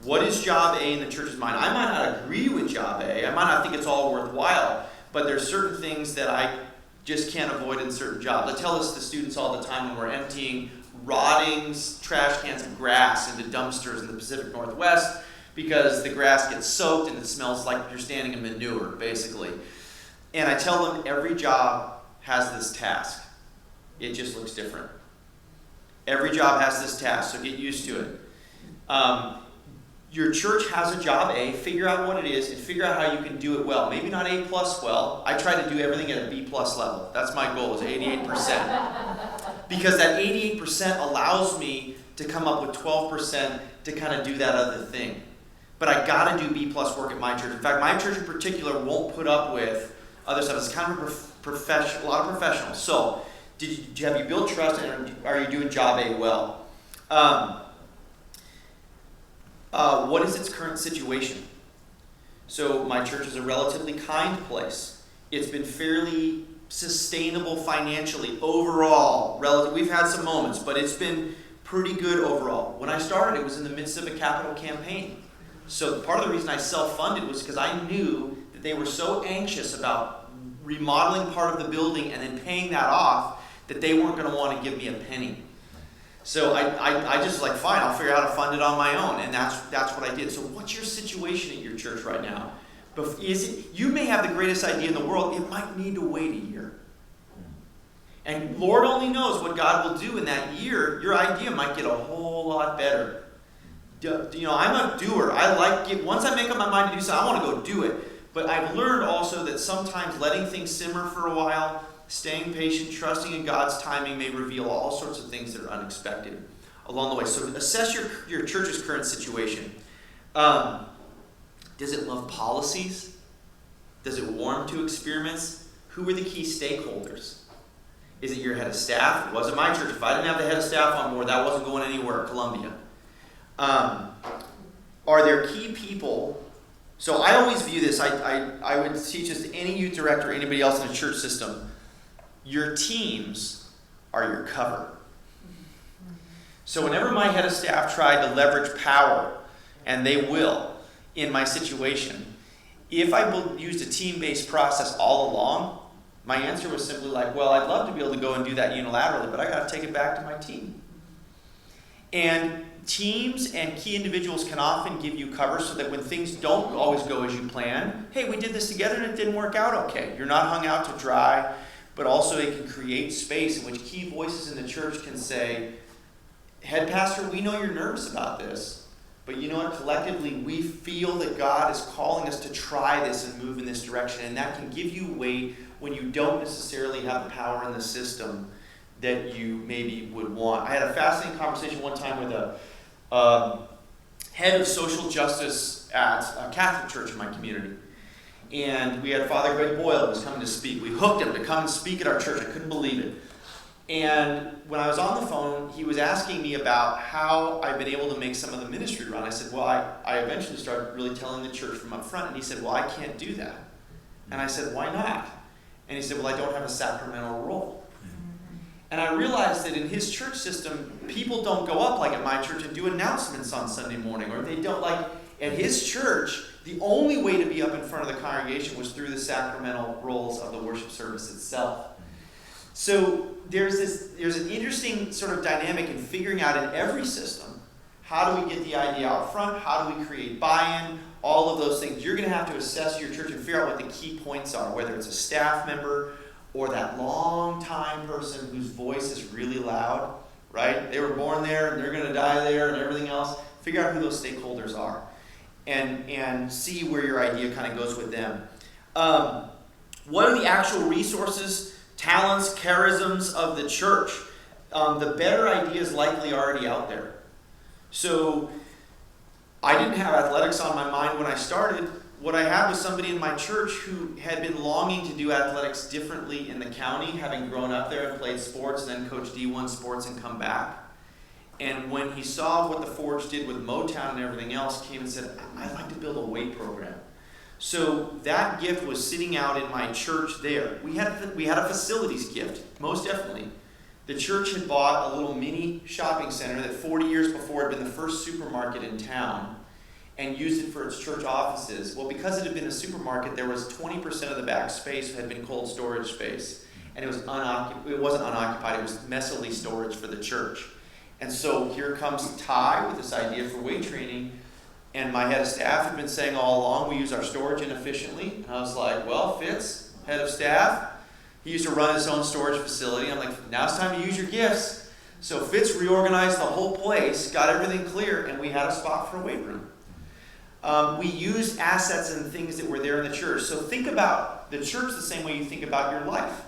What is job A in the church's mind? I might not agree with job A. I might not think it's all worthwhile, but there's certain things that I just can't avoid in certain jobs. I tell this to students all the time when we're emptying rotting trash cans of grass into dumpsters in the Pacific Northwest, because the grass gets soaked and it smells like you're standing in manure, basically. And I tell them every job has this task. It just looks different. Every job has this task, so get used to it. Your church has a job A, figure out what it is, and figure out how you can do it well. Maybe not A+ well. I try to do everything at a B+ level. That's my goal, is 88%. Because that 88% allows me to come up with 12% to kind of do that other thing. But I got to do B+ work at my church. In fact, my church in particular won't put up with other stuff. It's kind of a lot of professionals. So, have you built trust, and are you doing job A well? What is its current situation? So my church is a relatively kind place. It's been fairly sustainable financially overall. We've had some moments, but it's been pretty good overall. When I started, it was in the midst of a capital campaign. So part of the reason I self-funded was because I knew that they were so anxious about remodeling part of the building and then paying that off that they weren't going to want to give me a penny. So I just like, fine, I'll figure out how to fund it on my own, and that's what I did. So what's your situation at your church right now? You may have the greatest idea in the world. It might need to wait a year. And Lord only knows what God will do in that year. Your idea might get a whole lot better. I'm a doer. Once I make up my mind to do something, I want to go do it. But I've learned also that sometimes letting things simmer for a while, staying patient, trusting in God's timing may reveal all sorts of things that are unexpected along the way. So assess your church's current situation. Does it love policies? Does it warm to experiments? Who are the key stakeholders? Is it your head of staff? It wasn't my church. If I didn't have the head of staff on board, that wasn't going anywhere at Columbia. Are there key people? So I always view this, I would teach this to any youth director or anybody else in the church system. Your teams are your cover. So whenever my head of staff tried to leverage power, and they will in my situation, if I used a team-based process all along, my answer was simply like, well, I'd love to be able to go and do that unilaterally, but I got to take it back to my team. And teams and key individuals can often give you cover so that when things don't always go as you plan, hey, we did this together and it didn't work out okay. You're not hung out to dry, but also it can create space in which key voices in the church can say, head pastor, we know you're nervous about this, but you know what? Collectively, we feel that God is calling us to try this and move in this direction, and that can give you weight when you don't necessarily have the power in the system that you maybe would want. I had a fascinating conversation one time with a head of social justice at a Catholic church in my community. And we had Father Greg Boyle who was coming to speak. We hooked him to come and speak at our church. I couldn't believe it. And when I was on the phone, he was asking me about how I've been able to make some of the ministry run. I said, well, I eventually started really telling the church from up front. And he said, well, I can't do that. And I said, why not? And he said, well, I don't have a sacramental role. And I realized that in his church system, people don't go up like at my church and do announcements on Sunday morning. Or they don't like, at his church, the only way to be up in front of the congregation was through the sacramental roles of the worship service itself. So there's an interesting sort of dynamic in figuring out in every system, how do we get the idea out front? How do we create buy-in? All of those things. You're going to have to assess your church and figure out what the key points are, whether it's a staff member or that long-time person whose voice is really loud, right? They were born there and they're going to die there and everything else. Figure out who those stakeholders are and see where your idea kind of goes with them. What are the actual resources, talents, charisms of the church? The better idea is likely already out there. So I didn't have athletics on my mind when I started. What I had was somebody in my church who had been longing to do athletics differently in the county, having grown up there and played sports, and then coached D1 sports and come back. And when he saw what the Forge did with MoTown and everything else, came and said, I'd like to build a weight program. So that gift was sitting out in my church there. We had a facilities gift, most definitely. The church had bought a little mini shopping center that 40 years before had been the first supermarket in town and used it for its church offices. Well, because it had been a supermarket, there was 20% of the back space had been cold storage space. And it wasn't unoccupied, it was messily storage for the church. And so here comes Ty with this idea for weight training. And my head of staff had been saying all along, we use our storage inefficiently. And I was like, well, Fitz, head of staff, he used to run his own storage facility. I'm like, now it's time to use your gifts. So Fitz reorganized the whole place, got everything clear, and we had a spot for a weight room. We used assets and things that were there in the church. So think about the church the same way you think about your life.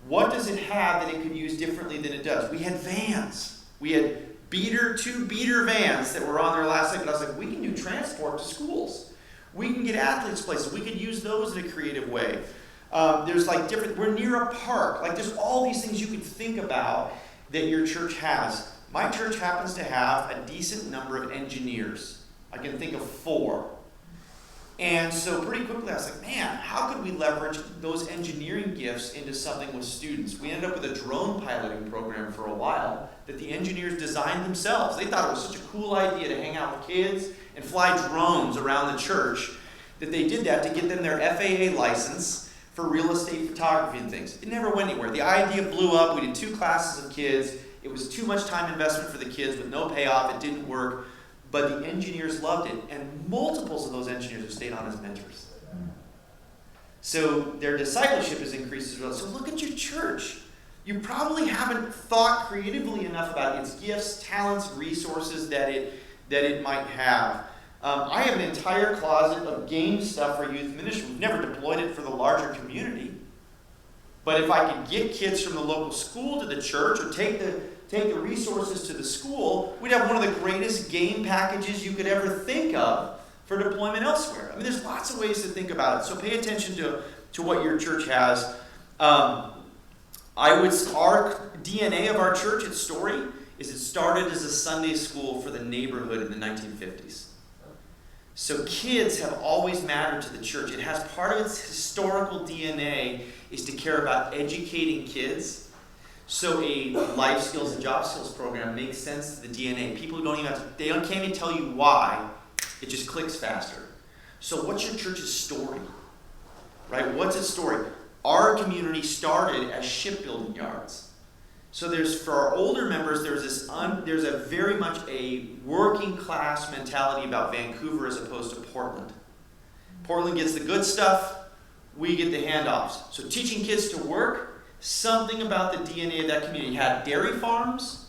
What does it have that it could use differently than it does? We had vans. We had two beater vans that were on there last night. But I was like, we can do transport to schools. We can get athletes places. We could use those in a creative way. There's like we're near a park. Like there's all these things you could think about that your church has. My church happens to have a decent number of engineers. I can think of 4. And so pretty quickly I was like, man, how could we leverage those engineering gifts into something with students? We ended up with a drone piloting program for a while that the engineers designed themselves. They thought it was such a cool idea to hang out with kids and fly drones around the church that they did that to get them their FAA license for real estate photography and things. It never went anywhere. The idea blew up. We did 2 classes of kids. It was too much time investment for the kids with no payoff. It didn't work. But the engineers loved it, and multiples of those engineers have stayed on as mentors. So their discipleship has increased as well. So look at your church. You probably haven't thought creatively enough about its gifts, talents, resources that it might have. I have an entire closet of game stuff for youth ministry. We've never deployed it for the larger community. But if I could get kids from the local school to the church or take the resources to the school, we'd have one of the greatest game packages you could ever think of for deployment elsewhere. I mean, there's lots of ways to think about it. So pay attention to what your church has. Our DNA of our church, its story, is it started as a Sunday school for the neighborhood in the 1950s. So kids have always mattered to the church. It has part of its historical DNA is to care about educating kids. So a life skills and job skills program makes sense to the DNA. People can't even tell you why. It just clicks faster. So what's your church's story? Right? What's its story? Our community started as shipbuilding yards. So for our older members, there's a very much a working class mentality about Vancouver as opposed to Portland. Portland gets the good stuff, we get the handoffs. So teaching kids to work, something about the DNA of that community had dairy farms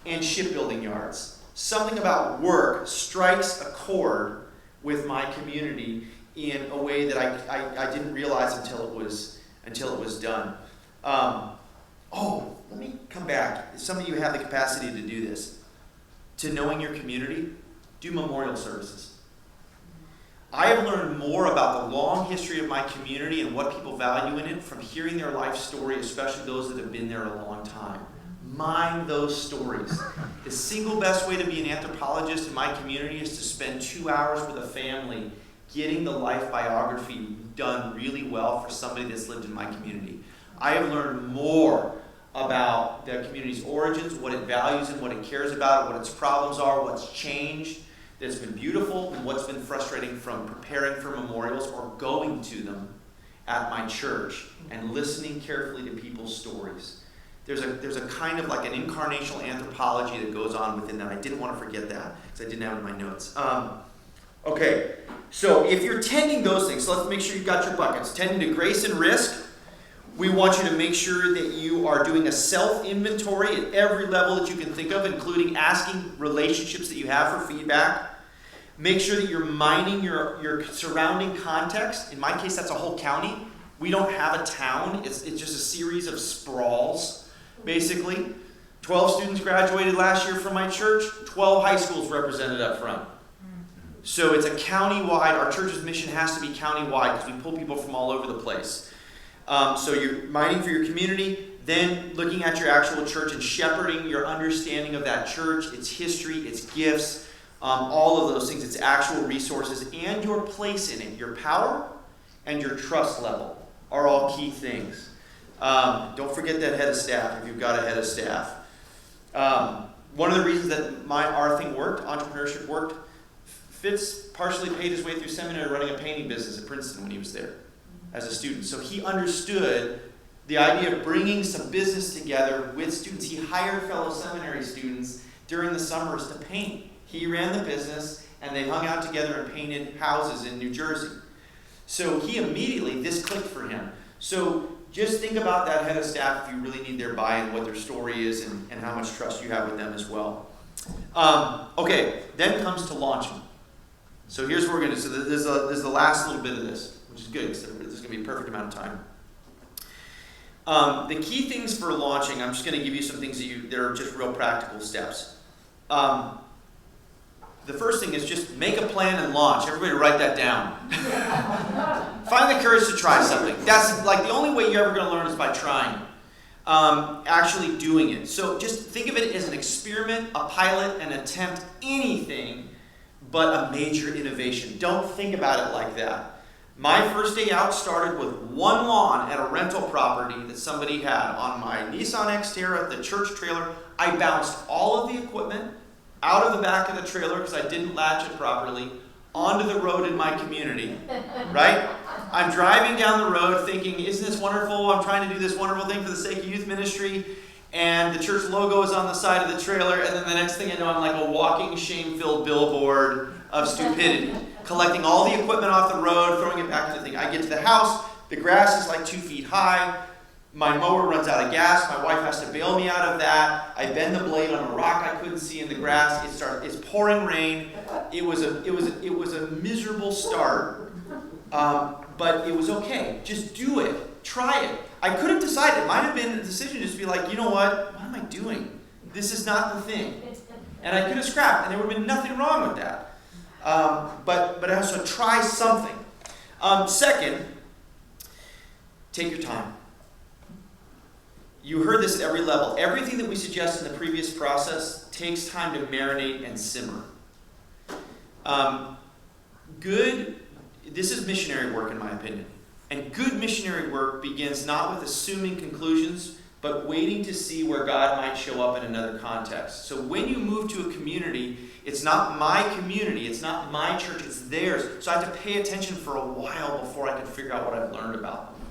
and shipbuilding yards. Something about work strikes a chord with my community in a way that I didn't realize until it was done. Let me come back. Some of you have the capacity to do this. To knowing your community, do memorial services. I have learned more about the long history of my community and what people value in it from hearing their life story, especially those that have been there a long time. Mine those stories. The single best way to be an anthropologist in my community is to spend 2 hours with a family getting the life biography done really well for somebody that's lived in my community. I have learned more about the community's origins, what it values and what it cares about, what its problems are, what's changed, that's been beautiful, and what's been frustrating from preparing for memorials or going to them at my church and listening carefully to people's stories. There's a kind of like an incarnational anthropology that goes on within that. I didn't want to forget that because I didn't have it in my notes. Okay, so if you're tending those things, so let's make sure you've got your buckets. Tending to grace and risk. We want you to make sure that you are doing a self-inventory at every level that you can think of, including asking relationships that you have for feedback. Make sure that you're mining your surrounding context. In my case, that's a whole county. We don't have a town. It's just a series of sprawls, basically. 12 students graduated last year from my church, 12 high schools represented up front. So it's a county-wide, our church's mission has to be county-wide because we pull people from all over the place. So you're minding for your community, then looking at your actual church and shepherding your understanding of that church, its history, its gifts, all of those things, its actual resources, and your place in it. Your power and your trust level are all key things. Don't forget that head of staff if you've got a head of staff. One of the reasons that our thing worked, entrepreneurship worked, Fitz partially paid his way through seminary running a painting business at Princeton when he was there as a student. So he understood the idea of bringing some business together with students. He hired fellow seminary students during the summers to paint. He ran the business, and they hung out together and painted houses in New Jersey. So he immediately, this clicked for him. So just think about that head of staff if you really need their buy-in, what their story is, and how much trust you have with them as well. Okay, then comes to launching. So here's what we're going to do. So there's the last little bit of this, which is good because there's going to be a perfect amount of time. The key things for launching, I'm just going to give you some things that are just real practical steps. The first thing is just make a plan and launch. Everybody write that down. Find the courage to try something. That's like the only way you're ever going to learn is by trying. Actually doing it. So just think of it as an experiment, a pilot, an attempt, anything but a major innovation. Don't think about it like that. My first day out started with one lawn at a rental property that somebody had on my Nissan Xterra, the church trailer. I bounced all of the equipment out of the back of the trailer because I didn't latch it properly onto the road in my community, right? I'm driving down the road thinking, isn't this wonderful? I'm trying to do this wonderful thing for the sake of youth ministry. And the church logo is on the side of the trailer, and then the next thing I know, I'm like a walking shame-filled billboard of stupidity, collecting all the equipment off the road, throwing it back in the thing. I get to the house, the grass is like 2 feet high, my mower runs out of gas, my wife has to bail me out of that, I bend the blade on a rock I couldn't see in the grass, it's pouring rain, it was a miserable start, but it was okay. Just do it, try it. I could have decided. It might have been a decision just to be like, you know what am I doing? This is not the thing. And I could have scrapped, and there would have been nothing wrong with that. But I also try something. Second, take your time. You heard this at every level. Everything that we suggest in the previous process takes time to marinate and simmer. This is missionary work in my opinion. And good missionary work begins not with assuming conclusions, but waiting to see where God might show up in another context. So when you move to a community, it's not my community, it's not my church, it's theirs. So I have to pay attention for a while before I can figure out what I've learned about them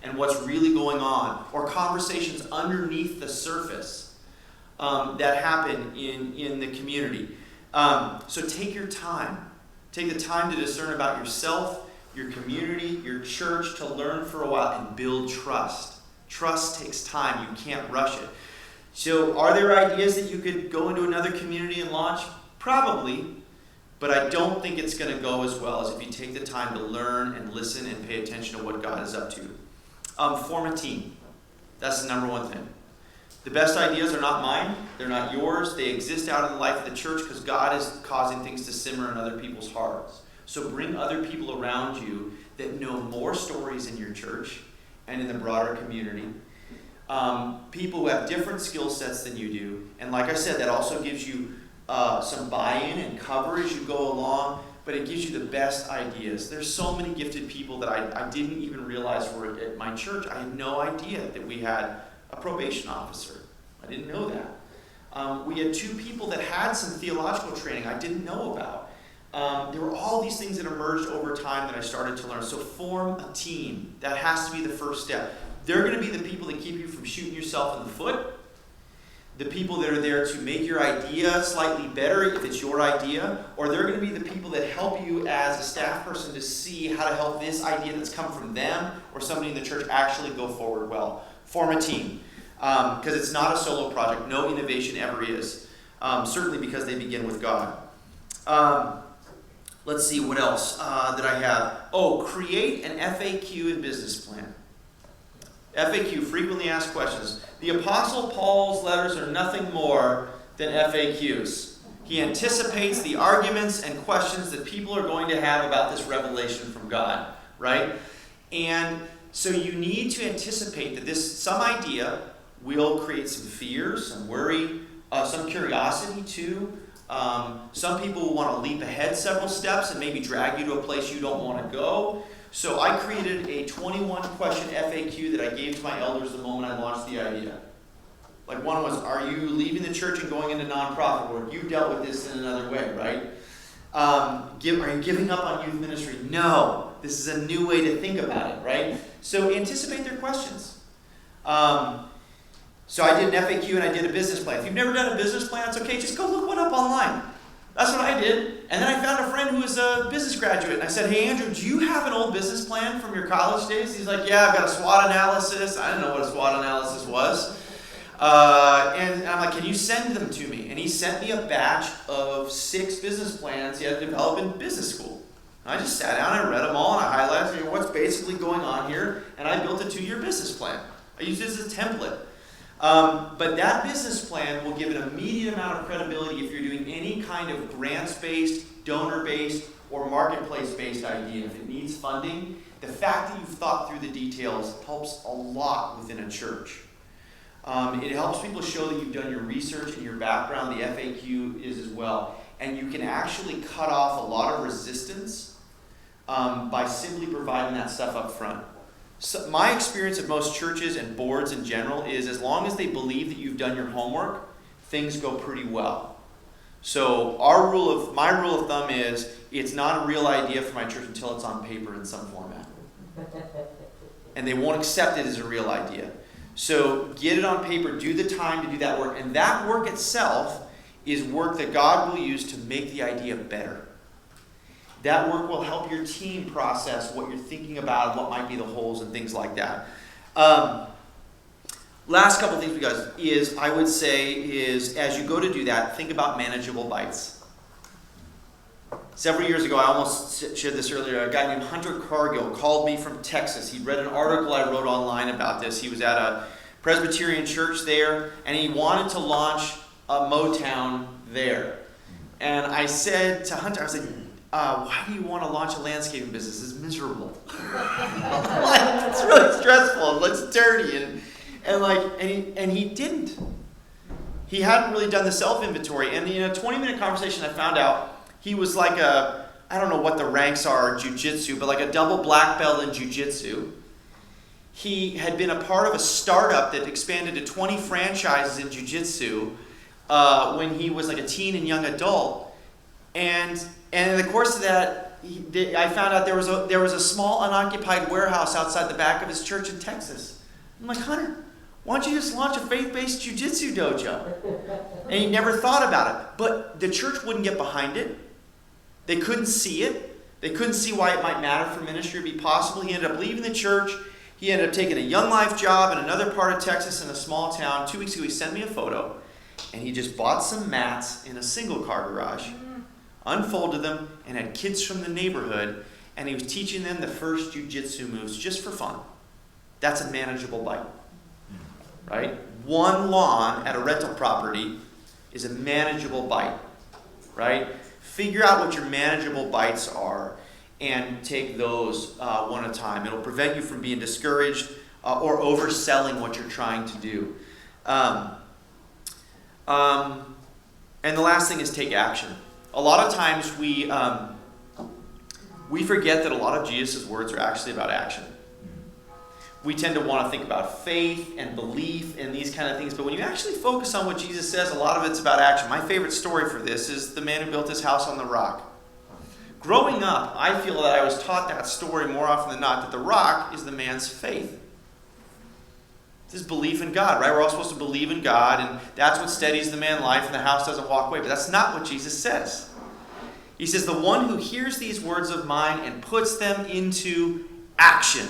and what's really going on, or conversations underneath the surface that happen in the community. So take your time. Take the time to discern about yourself, your community, your church, to learn for a while and build trust. Trust takes time. You can't rush it. So are there ideas that you could go into another community and launch? Probably, but I don't think it's going to go as well as if you take the time to learn and listen and pay attention to what God is up to. Form a team. That's the number one thing. The best ideas are not mine. They're not yours. They exist out in the life of the church because God is causing things to simmer in other people's hearts. So bring other people around you that know more stories in your church and in the broader community. People who have different skill sets than you do. And like I said, that also gives you some buy-in and cover as you go along, but it gives you the best ideas. There's so many gifted people that I didn't even realize were at my church. I had no idea that we had a probation officer. I didn't know that. We had 2 people that had some theological training I didn't know about. There were all these things that emerged over time that I started to learn. So form a team. That has to be the first step. They're going to be the people that keep you from shooting yourself in the foot. The people that are there to make your idea slightly better if it's your idea. Or they're going to be the people that help you as a staff person to see how to help this idea that's come from them or somebody in the church actually go forward well. Form a team. Because it's not a solo project. No innovation ever is. Certainly because they begin with God. Let's see what else that I have. Create an FAQ and business plan. FAQ, frequently asked questions. The Apostle Paul's letters are nothing more than FAQs. He anticipates the arguments and questions that people are going to have about this revelation from God, right? And so you need to anticipate that some idea will create some fear, some worry, some curiosity too. Some people will want to leap ahead several steps and maybe drag you to a place you don't want to go. So I created a 21-question FAQ that I gave to my elders the moment I launched the idea. Like one was, are you leaving the church and going into nonprofit work? You dealt with this in another way, right? Are you giving up on youth ministry? No. This is a new way to think about it, right? So anticipate their questions. So I did an FAQ and I did a business plan. If you've never done a business plan, it's okay. Just go look one up online. That's what I did. And then I found a friend who was a business graduate. And I said, hey, Andrew, do you have an old business plan from your college days? He's like, yeah, I've got a SWOT analysis. I didn't know what a SWOT analysis was. And I'm like, can you send them to me? And he sent me a batch of 6 business plans he had to develop in business school. And I just sat down and read them all, and I highlighted what's basically going on here, and I built a 2-year business plan. I used it as a template. But that business plan will give an immediate amount of credibility if you're doing any kind of grants-based, donor-based, or marketplace-based idea. If it needs funding, the fact that you've thought through the details helps a lot within a church. It helps people show that you've done your research and your background. The FAQ is as well. And you can actually cut off a lot of resistance by simply providing that stuff up front. So my experience at most churches and boards in general is as long as they believe that you've done your homework, things go pretty well. So my rule of thumb is it's not a real idea for my church until it's on paper in some format. And they won't accept it as a real idea. So get it on paper, do the time to do that work. And that work itself is work that God will use to make the idea better. That work will help your team process what you're thinking about, what might be the holes and things like that. Last couple things I would say is as you go to do that, think about manageable bites. Several years ago, I almost shared this earlier, a guy named Hunter Cargill called me from Texas. He'd read an article I wrote online about this. He was at a Presbyterian church there, and he wanted to launch a MoTown there. And I said to Hunter, I was like, why do you want to launch a landscaping business? It's miserable. It's really stressful. It looks dirty. And he didn't. He hadn't really done the self-inventory. And in a 20-minute conversation, I found out he was like I don't know what the ranks are in jiu-jitsu, but like a double black belt in jiu-jitsu. He had been a part of a startup that expanded to 20 franchises in jiu-jitsu when he was like a teen and young adult. And in the course of that, I found out there was a small unoccupied warehouse outside the back of his church in Texas. I'm like, Hunter, why don't you just launch a faith-based jiu-jitsu dojo? And he never thought about it. But the church wouldn't get behind it. They couldn't see it. They couldn't see why it might matter for ministry to be possible. He ended up leaving the church. He ended up taking a Young Life job in another part of Texas in a small town. 2 weeks ago, he sent me a photo. And he just bought some mats in a single-car garage, unfolded them, and had kids from the neighborhood. And he was teaching them the first jiu-jitsu moves just for fun. That's a manageable bite. Right? One lawn at a rental property is a manageable bite. Right? Figure out what your manageable bites are and take those one at a time. It'll prevent you from being discouraged or overselling what you're trying to do. And the last thing is take action. A lot of times we forget that a lot of Jesus' words are actually about action. We tend to want to think about faith and belief and these kind of things, but when you actually focus on what Jesus says, a lot of it's about action. My favorite story for this is the man who built his house on the rock. Growing up, I feel that I was taught that story more often than not, that the rock is the man's faith. This is belief in God, right? We're all supposed to believe in God, and that's what steadies the man's life, and the house doesn't walk away. But that's not what Jesus says. He says, the one who hears these words of mine and puts them into action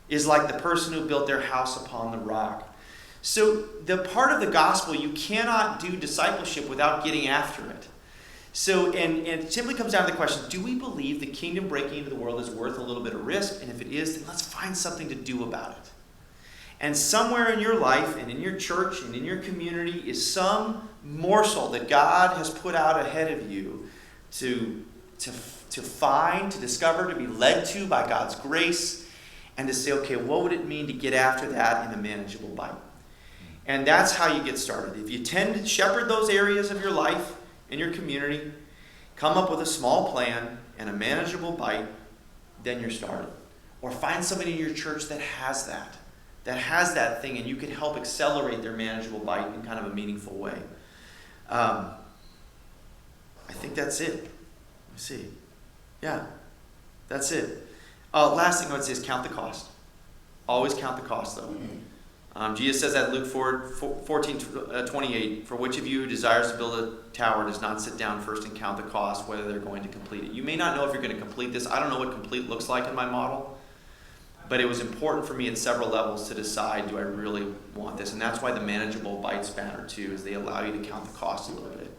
is like the person who built their house upon the rock. So the part of the gospel, you cannot do discipleship without getting after it. So, and it simply comes down to the question, do we believe the kingdom breaking into the world is worth a little bit of risk? And if it is, then let's find something to do about it. And somewhere in your life and in your church and in your community is some morsel that God has put out ahead of you to find, to discover, to be led to by God's grace, and to say, okay, what would it mean to get after that in a manageable bite? And that's how you get started. If you tend to shepherd those areas of your life and your community, come up with a small plan and a manageable bite, then you're started. Or find somebody in your church that has that thing, and you can help accelerate their manageable bite in kind of a meaningful way. I think that's it. Let me see. Yeah, that's it. Last thing I would say is count the cost. Always count the cost, though. Jesus says that in Luke 14:28, for which of you who desires to build a tower does not sit down first and count the cost, whether they're going to complete it. You may not know if you're going to complete this. I don't know what complete looks like in my model. But it was important for me at several levels to decide, do I really want this? And that's why the manageable bites matter too, is they allow you to count the cost a little bit.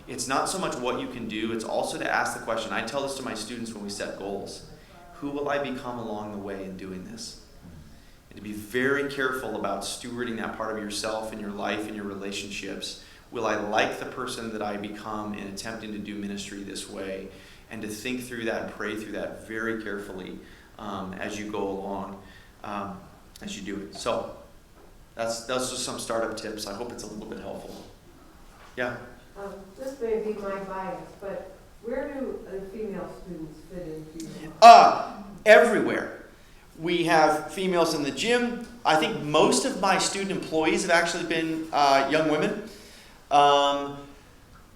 It's not so much what you can do, it's also to ask the question. I tell this to my students when we set goals. Who will I become along the way in doing this? And to be very careful about stewarding that part of yourself and your life and your relationships. Will I like the person that I become in attempting to do ministry this way? And to think through that and pray through that very carefully as you go along, as you do it. So that's just some startup tips. I hope it's a little bit helpful. Yeah? This may be my bias, but where do the female students fit into your everywhere. We have females in the gym. I think most of my student employees have actually been young women.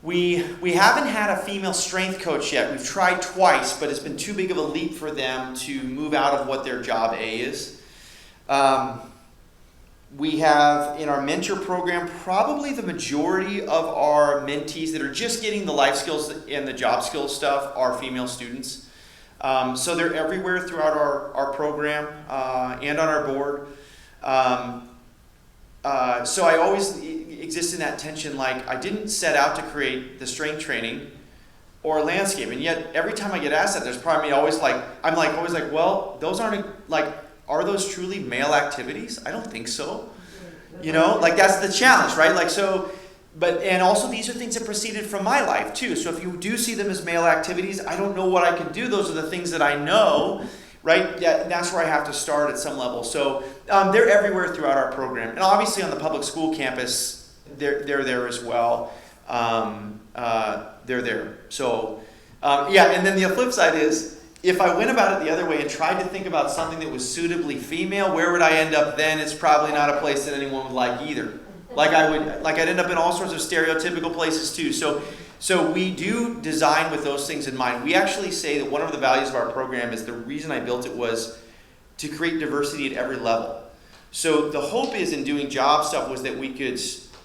We haven't had a female strength coach yet. We've tried twice, but it's been too big of a leap for them to move out of what their job A is. We have, in our mentor program, probably the majority of our mentees that are just getting the life skills and the job skills stuff are female students. So they're everywhere throughout our program and on our board. So I always exist in that tension, like I didn't set out to create the strength training or landscape, and yet every time I get asked that, there's part of me always like, well, those aren't, like, are those truly male activities? I don't think so. You know, like that's the challenge, right? Like so, and also these are things that proceeded from my life too. So if you do see them as male activities, I don't know what I can do. Those are the things that I know. Right? Yeah, that's where I have to start at some level. So they're everywhere throughout our program. And obviously on the public school campus, they're there as well. They're there. So, and then the flip side is, if I went about it the other way and tried to think about something that was suitably female, where would I end up then? It's probably not a place that anyone would like either. I'd end up in all sorts of stereotypical places too. So we do design with those things in mind. We actually say that one of the values of our program is the reason I built it was to create diversity at every level. So the hope is in doing job stuff was that we could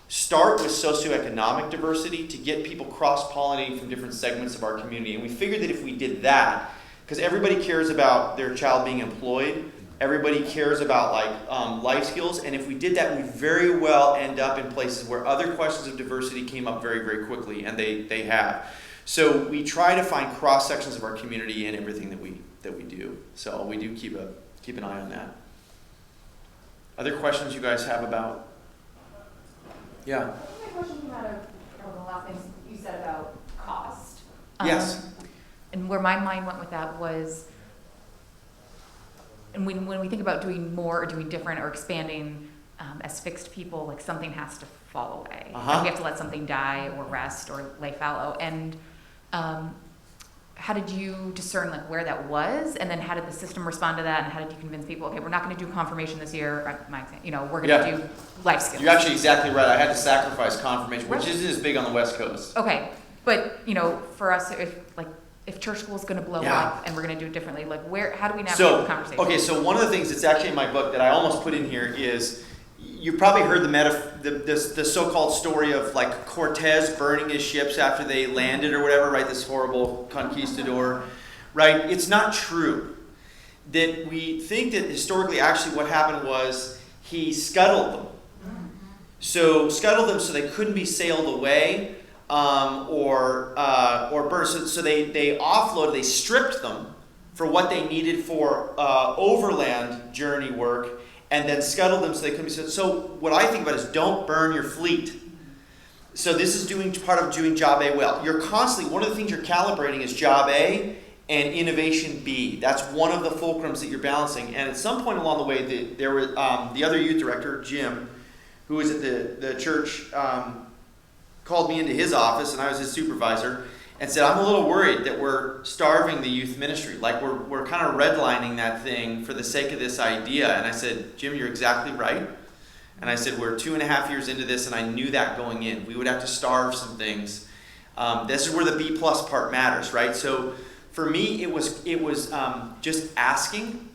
start with socioeconomic diversity to get people cross-pollinating from different segments of our community. And we figured that if we did that, because everybody cares about their child being employed, everybody cares about life skills, and if we did that, we very well end up in places where other questions of diversity came up very, very quickly, and they have. So we try to find cross sections of our community in everything that we do. So we do keep an eye on that. Other questions you guys have about? Yeah. My question came out of the last thing you said about cost. Yes. And where my mind went with that was, and when we think about doing more or doing different or expanding as fixed people, like something has to fall away. And we have to let something die or rest or lay fallow. And how did you discern like where that was? And then how did the system respond to that? And how did you convince people, okay, we're not going to do confirmation this year. We're going to do life skills. You're actually exactly right. I had to sacrifice confirmation, which isn't as big on the West Coast. Okay, but for us, if church school is going to blow up and we're going to do it differently, like how do we navigate the conversation? Okay, so one of the things that's actually in my book that I almost put in here is, you've probably heard the so-called story of like Cortez burning his ships after they landed or whatever, right? This horrible conquistador, right? It's not true. That we think that historically actually what happened was he scuttled them. So scuttled them so they couldn't be sailed away. Or burned. So they offloaded, they stripped them for what they needed for overland journey work, and then scuttled them so they couldn't be. So what I think about is don't burn your fleet. So this is part of doing job A well. You're constantly, one of the things you're calibrating is job A and innovation B. That's one of the fulcrums that you're balancing. And at some point along the way, there was the other youth director, Jim, who was at the church, called me into his office, and I was his supervisor, and said, I'm a little worried that we're starving the youth ministry. Like we're kind of redlining that thing for the sake of this idea. And I said, Jim, you're exactly right. And I said, we're 2.5 years into this, and I knew that going in. We would have to starve some things. This is where the B+ part matters, right? So for me, it was just asking.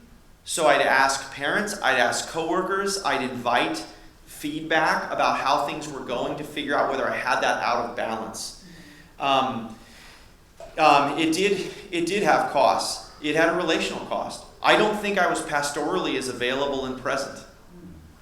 So I'd ask parents, I'd ask coworkers, I'd invite feedback about how things were going to figure out whether I had that out of balance. It did have costs. It had a relational cost. I don't think I was pastorally as available and present.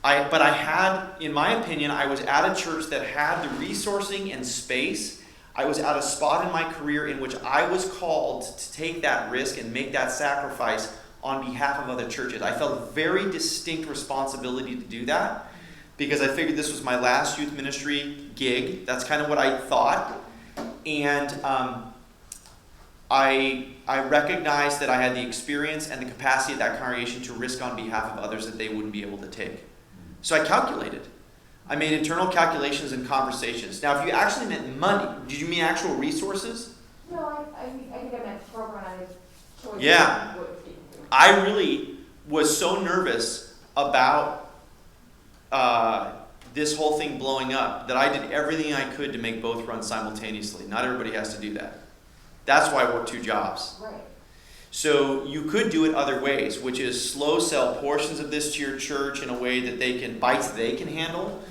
But I had, in my opinion, I was at a church that had the resourcing and space. I was at a spot in my career in which I was called to take that risk and make that sacrifice on behalf of other churches. I felt a very distinct responsibility to do that because I figured this was my last youth ministry gig. That's kind of what I thought. And I recognized that I had the experience and the capacity of that congregation to risk on behalf of others that they wouldn't be able to take. So I calculated. I made internal calculations and conversations. Now, if you actually meant money, did you mean actual resources? No, I think I meant programmatic choices. Yeah. I really was so nervous about this whole thing blowing up that I did everything I could to make both run simultaneously. Not everybody has to do that. That's why I work 2 jobs. Right. So you could do it other ways, which is slow sell portions of this to your church in a way that bites they can handle.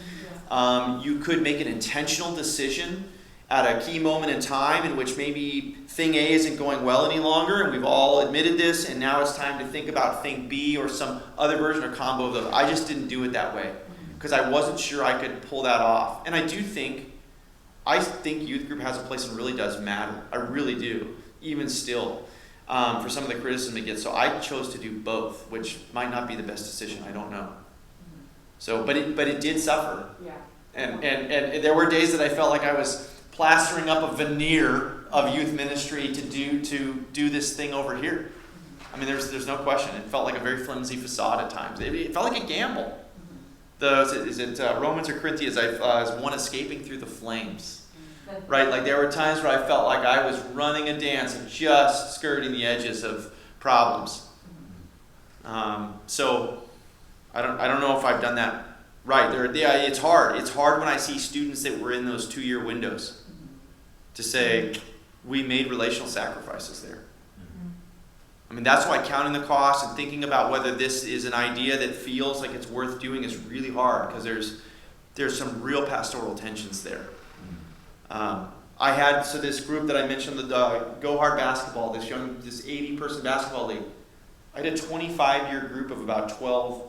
You could make an intentional decision at a key moment in time in which maybe thing A isn't going well any longer, and we've all admitted this, and now it's time to think about thing B or some other version or combo of those. I just didn't do it that way because I wasn't sure I could pull that off. And I think youth group has a place and really does matter. I really do, even still. For some of the criticism it gets. So I chose to do both, which might not be the best decision. I don't know. So, but it did suffer. Yeah. And there were days that I felt like I was plastering up a veneer of youth ministry to do this thing over here. I mean, there's no question. It felt like a very flimsy facade at times. It felt like a gamble. Is it Romans or Corinthians? As one escaping through the flames. Right, like there were times where I felt like I was running a dance and just skirting the edges of problems. So I don't know if I've done that right. It's hard. It's hard when I see students that were in those 2-year windows to say we made relational sacrifices there. I mean, that's why counting the costs and thinking about whether this is an idea that feels like it's worth doing is really hard because there's some real pastoral tensions there. I had this group that I mentioned, the Go Hard Basketball, this 80-person basketball league. I had a 25-year group of about 12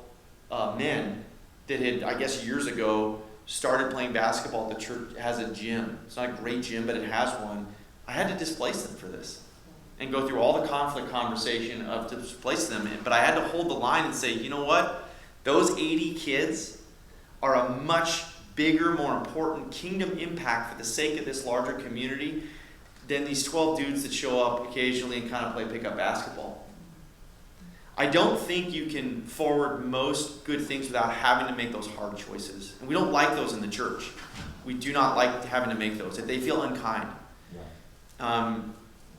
men that had, I guess years ago, started playing basketball. The church has a gym. It's not a great gym, but it has one. I had to displace them for this and go through all the conflict conversation of to displace them. But I had to hold the line and say, you know what? Those 80 kids are a much bigger, more important kingdom impact for the sake of this larger community than these 12 dudes that show up occasionally and kind of play pickup basketball. I don't think you can forward most good things without having to make those hard choices. And we don't like those in the church. We do not like having to make those. They feel unkind.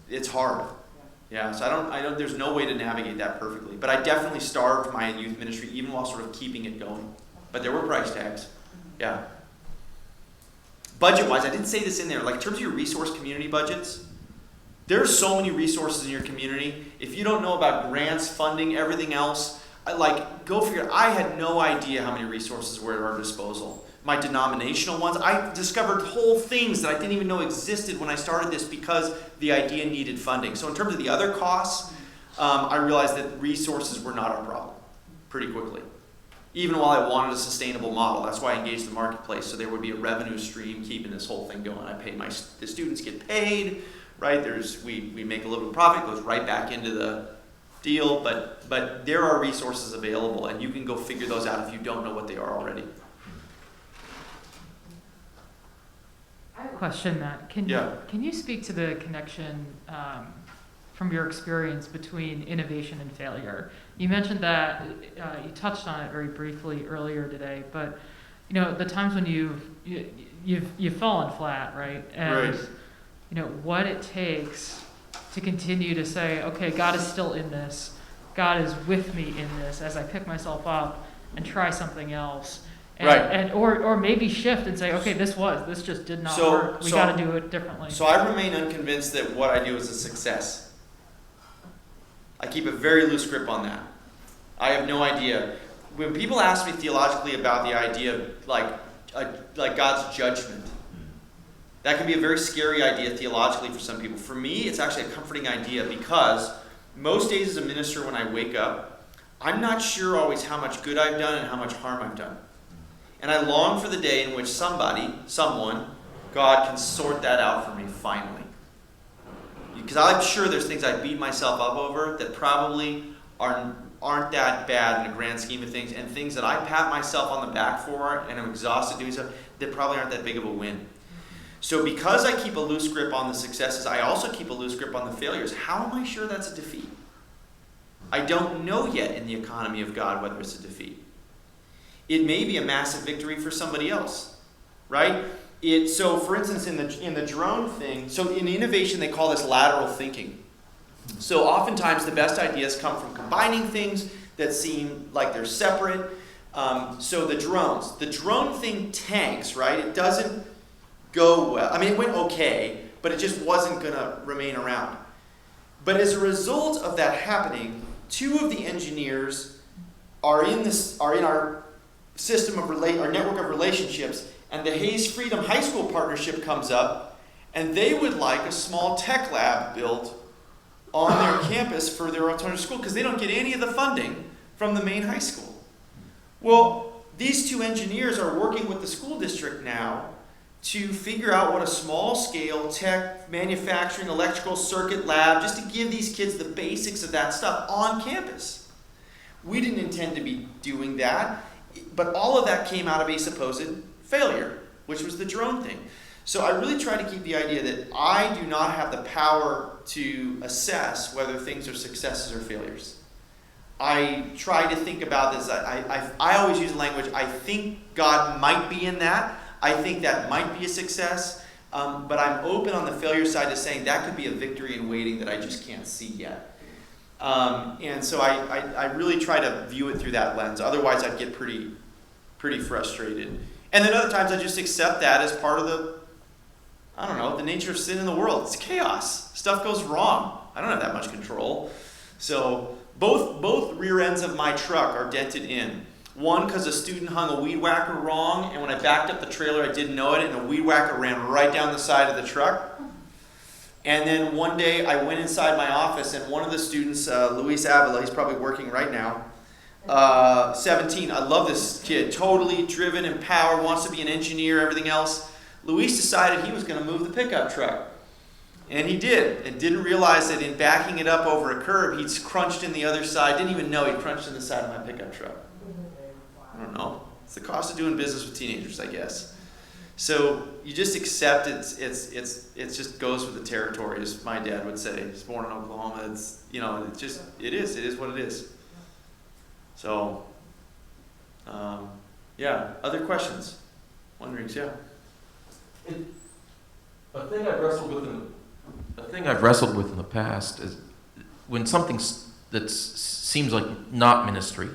It's hard. Yeah, so I don't there's no way to navigate that perfectly. But I definitely starved my youth ministry even while sort of keeping it going. But there were price tags. Yeah. Budget-wise, I didn't say this in there. Like in terms of your resource community budgets, there are so many resources in your community. If you don't know about grants, funding, everything else, go figure it. I had no idea how many resources were at our disposal. My denominational ones, I discovered whole things that I didn't even know existed when I started this because the idea needed funding. So in terms of the other costs, I realized that resources were not our problem pretty quickly. Even while I wanted a sustainable model. That's why I engaged the marketplace, so there would be a revenue stream keeping this whole thing going. The students get paid, right? We make a little bit of profit, it goes right back into deal, but there are resources available, and you can go figure those out if you don't know what they are already. I have a question, Matt. Can you speak to the connection from your experience between innovation and failure? You mentioned that you touched on it very briefly earlier today, but the times when you've fallen flat, right? And what it takes to continue to say, okay, God is still in this. God is with me in this as I pick myself up and try something else. And or maybe shift and say, okay, this just did not work. We got to do it differently. So I remain unconvinced that what I do is a success. I keep a very loose grip on that. I have no idea. When people ask me theologically about the idea of like God's judgment, that can be a very scary idea theologically for some people. For me, it's actually a comforting idea because most days as a minister when I wake up, I'm not sure always how much good I've done and how much harm I've done. And I long for the day in which someone, God can sort that out for me finally. Because I'm sure there's things I beat myself up over that probably aren't that bad in the grand scheme of things, and things that I pat myself on the back for and I'm exhausted doing so, that probably aren't that big of a win. So because I keep a loose grip on the successes, I also keep a loose grip on the failures. How am I sure that's a defeat? I don't know yet in the economy of God whether it's a defeat. It may be a massive victory for somebody else, right? So, for instance, in the drone thing, so in innovation they call this lateral thinking. So oftentimes the best ideas come from combining things that seem like they're separate. So the drone thing tanks, right? It doesn't go well. I mean, it went okay, but it just wasn't going to remain around. But as a result of that happening, two of the engineers are in our system of our network of relationships, and the Hayes Freedom High School partnership comes up, and they would like a small tech lab built on their campus for their alternative school because they don't get any of the funding from the main high school. Well, these two engineers are working with the school district now to figure out what a small-scale tech, manufacturing, electrical circuit lab, just to give these kids the basics of that stuff on campus. We didn't intend to be doing that, but all of that came out of a supposed failure, which was the drone thing. So I really try to keep the idea that I do not have the power to assess whether things are successes or failures. I try to think about this. I always use language, I think God might be in that. I think that might be a success. But I'm open on the failure side to saying that could be a victory in waiting that I just can't see yet. And so I really try to view it through that lens. Otherwise, I'd get pretty frustrated. And then other times I just accept that as part of the nature of sin in the world. It's chaos. Stuff goes wrong. I don't have that much control. So both rear ends of my truck are dented in. One, because a student hung a weed whacker wrong, and when I backed up the trailer, I didn't know it, and the weed whacker ran right down the side of the truck. And then one day, I went inside my office, and one of the students, Luis Avila, he's probably working right now, 17. I love this kid. Totally driven, empowered, wants to be an engineer, everything else. Luis decided he was going to move the pickup truck. And he did, and didn't realize that in backing it up over a curb, he'd crunched in the other side. Didn't even know he'd crunched in the side of my pickup truck. I don't know. It's the cost of doing business with teenagers, I guess. So you just accept it just goes with the territory, as my dad would say. He's born in Oklahoma. It is what it is. So, other questions? Wonderings, yeah. A thing I've wrestled with in the past is when something that seems like not ministry,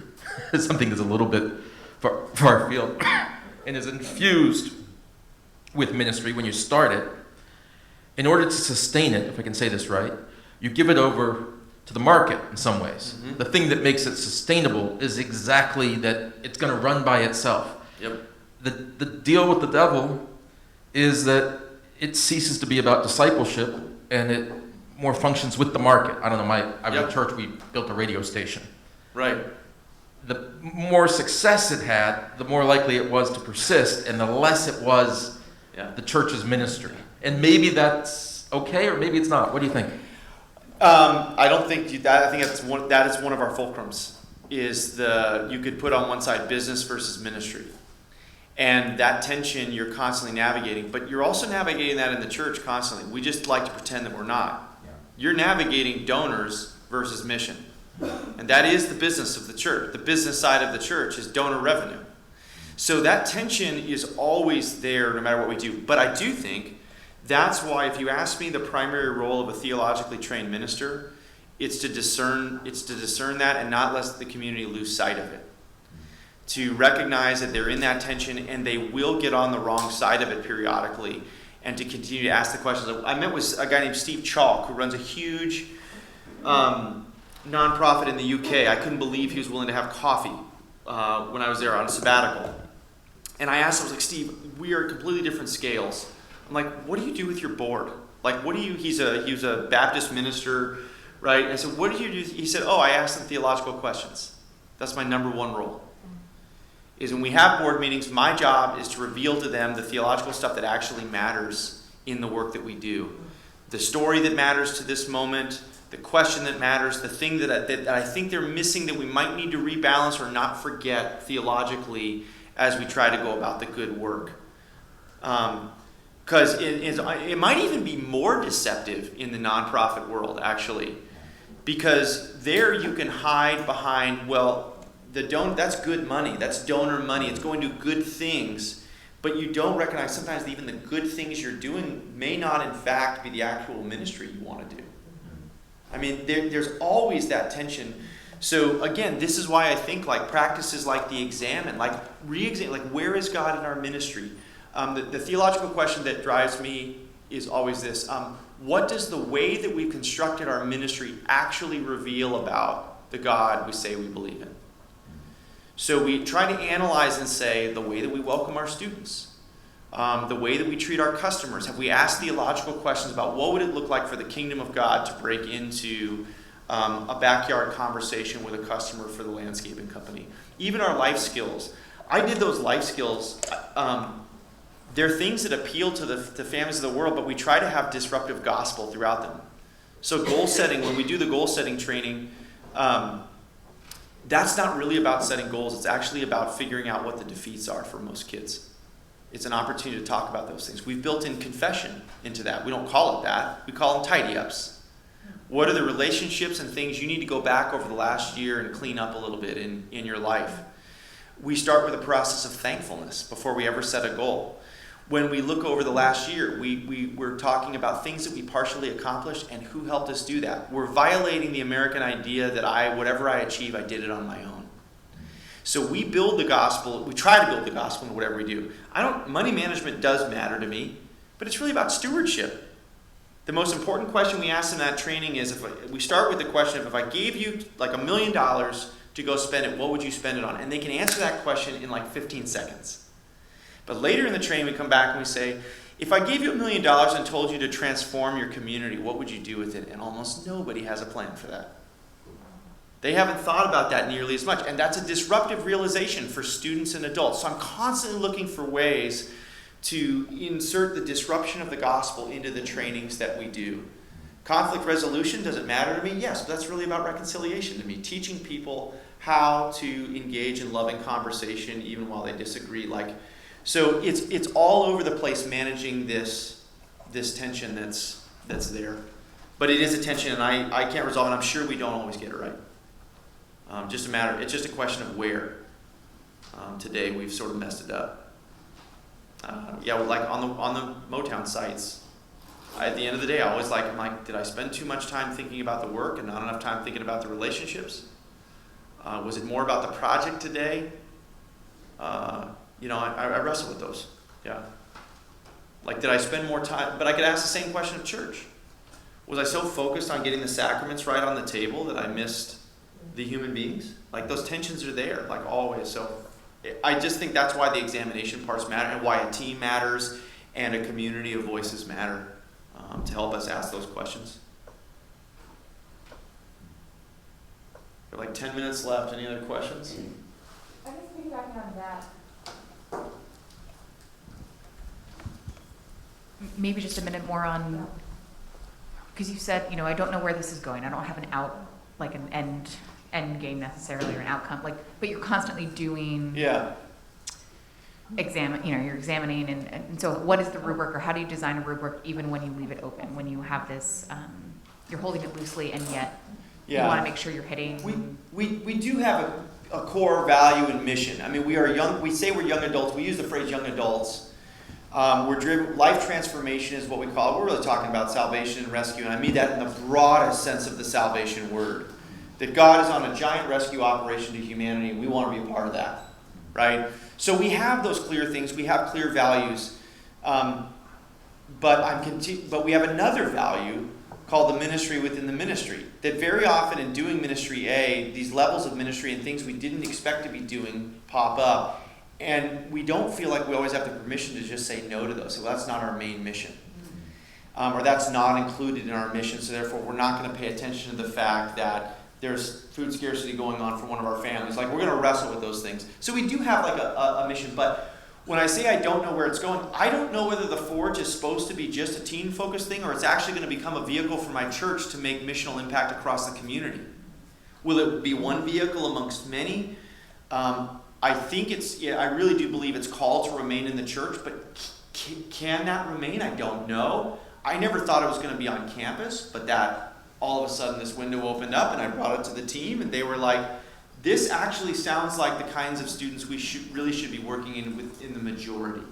something that's a little bit far afield, and is infused with ministry when you start it, in order to sustain it, if I can say this right, you give it over to the market in some ways. Mm-hmm. The thing that makes it sustainable is exactly that it's going to run by itself. Yep. The deal with the devil is that it ceases to be about discipleship and it more functions with the market. I don't know, I was at church, we built a radio station. Right. The more success it had, the more likely it was to persist, and the less it was the church's ministry. And maybe that's okay, or maybe it's not. What do you think? I don't think that. I think that is one of our fulcrums. You could put on one side business versus ministry, and that tension you're constantly navigating. But you're also navigating that in the church constantly. We just like to pretend that we're not. Yeah. You're navigating donors versus mission, and that is the business of the church. The business side of the church is donor revenue. So that tension is always there no matter what we do. But I do think that's why, if you ask me the primary role of a theologically trained minister, it's to discern that and not let the community lose sight of it. To recognize that they're in that tension and they will get on the wrong side of it periodically, and to continue to ask the questions. I met with a guy named Steve Chalk, who runs a huge nonprofit in the UK. I couldn't believe he was willing to have coffee when I was there on a sabbatical. And I asked him, I was like, Steve, we are completely different scales. I'm like, what do you do with your board? Like, what do you, he was a Baptist minister, right? And I said, what do you do? He said, I ask them theological questions. That's my number one role. Is when we have board meetings, my job is to reveal to them the theological stuff that actually matters in the work that we do. The story that matters to this moment, the question that matters, the thing that I think they're missing that we might need to rebalance or not forget theologically as we try to go about the good work. Because it might even be more deceptive in the nonprofit world, actually. Because there you can hide behind, that's good money. That's donor money. It's going to good things. But you don't recognize sometimes even the good things you're doing may not, in fact, be the actual ministry you want to do. I mean, there's always that tension. So again, this is why I think practices like the examine, re-examine, where is God in our ministry? The theological question that drives me is always this: what does the way that we've constructed our ministry actually reveal about the God we say we believe in? So we try to analyze and say the way that we welcome our students, the way that we treat our customers. Have we asked theological questions about what would it look like for the kingdom of God to break into a backyard conversation with a customer for the landscaping company? Even our life skills. I did those life skills. They're things that appeal to the families of the world, but we try to have disruptive gospel throughout them. So goal setting, when we do the goal setting training, that's not really about setting goals. It's actually about figuring out what the defeats are for most kids. It's an opportunity to talk about those things. We've built in confession into that. We don't call it that. We call them tidy-ups. What are the relationships and things you need to go back over the last year and clean up a little bit in your life? We start with a process of thankfulness before we ever set a goal. When we look over the last year, we're talking about things that we partially accomplished and who helped us do that. We're violating the American idea that whatever I achieve, I did it on my own. So we build the gospel, we try to build the gospel in whatever we do. Money management does matter to me, but it's really about stewardship. The most important question we ask in that training is, we start with the question of, if I gave you $1 million to go spend it, what would you spend it on? And they can answer that question in 15 seconds. But later in the training, we come back and we say, if I gave you $1 million and told you to transform your community, what would you do with it? And almost nobody has a plan for that. They haven't thought about that nearly as much. And that's a disruptive realization for students and adults. So I'm constantly looking for ways to insert the disruption of the gospel into the trainings that we do. Conflict resolution, does it matter to me? Yes, but that's really about reconciliation to me. Teaching people how to engage in loving conversation even while they disagree. So it's all over the place, managing this tension that's there. But it is a tension, and I can't resolve it. I'm sure we don't always get it right. It's just a question of where. Today we've sort of messed it up. On the MoTown sites, at the end of the day, I always I'm like, did I spend too much time thinking about the work and not enough time thinking about the relationships? Was it more about the project today? I wrestle with those. Yeah. Did I spend more time? But I could ask the same question of church. Was I so focused on getting the sacraments right on the table that I missed the human beings? Those tensions are there, always. So I just think that's why the examination parts matter, and why a team matters and a community of voices matter to help us ask those questions. We have 10 minutes left. Any other questions? I guess piggybacking on that, Maybe just a minute more on because you said, I don't know where this is going. I don't have an like an end game necessarily or an outcome. Like, but you're constantly doing. Yeah. You're examining, and so what is the rubric, or how do you design a rubric even when you leave it open, when you have this, you're holding it loosely and yet you want to make sure you're hitting. We do have a core value and mission. I mean, we say we're young adults. We use the phrase young adults. We're driven, life transformation is what we call it. We're really talking about salvation and rescue, and I mean that in the broadest sense of the salvation word. That God is on a giant rescue operation to humanity, and we want to be a part of that, right? So we have those clear things. We have clear values, but we have another value called the ministry within the ministry. That very often in doing ministry A, these levels of ministry and things we didn't expect to be doing pop up, and we don't feel like we always have the permission to just say no to those. So that's not our main mission, or that's not included in our mission. So therefore, we're not going to pay attention to the fact that there's food scarcity going on for one of our families. Like, we're going to wrestle with those things. So we do have like a mission, but when I say I don't know where it's going, I don't know whether the Forge is supposed to be just a teen-focused thing, or it's actually going to become a vehicle for my church to make missional impact across the community. Will it be one vehicle amongst many? I think I really do believe it's called to remain in the church, but can that remain? I don't know. I never thought it was going to be on campus, but that all of a sudden this window opened up and I brought it to the team and they were like, this actually sounds like the kinds of students we really should be working in the majority.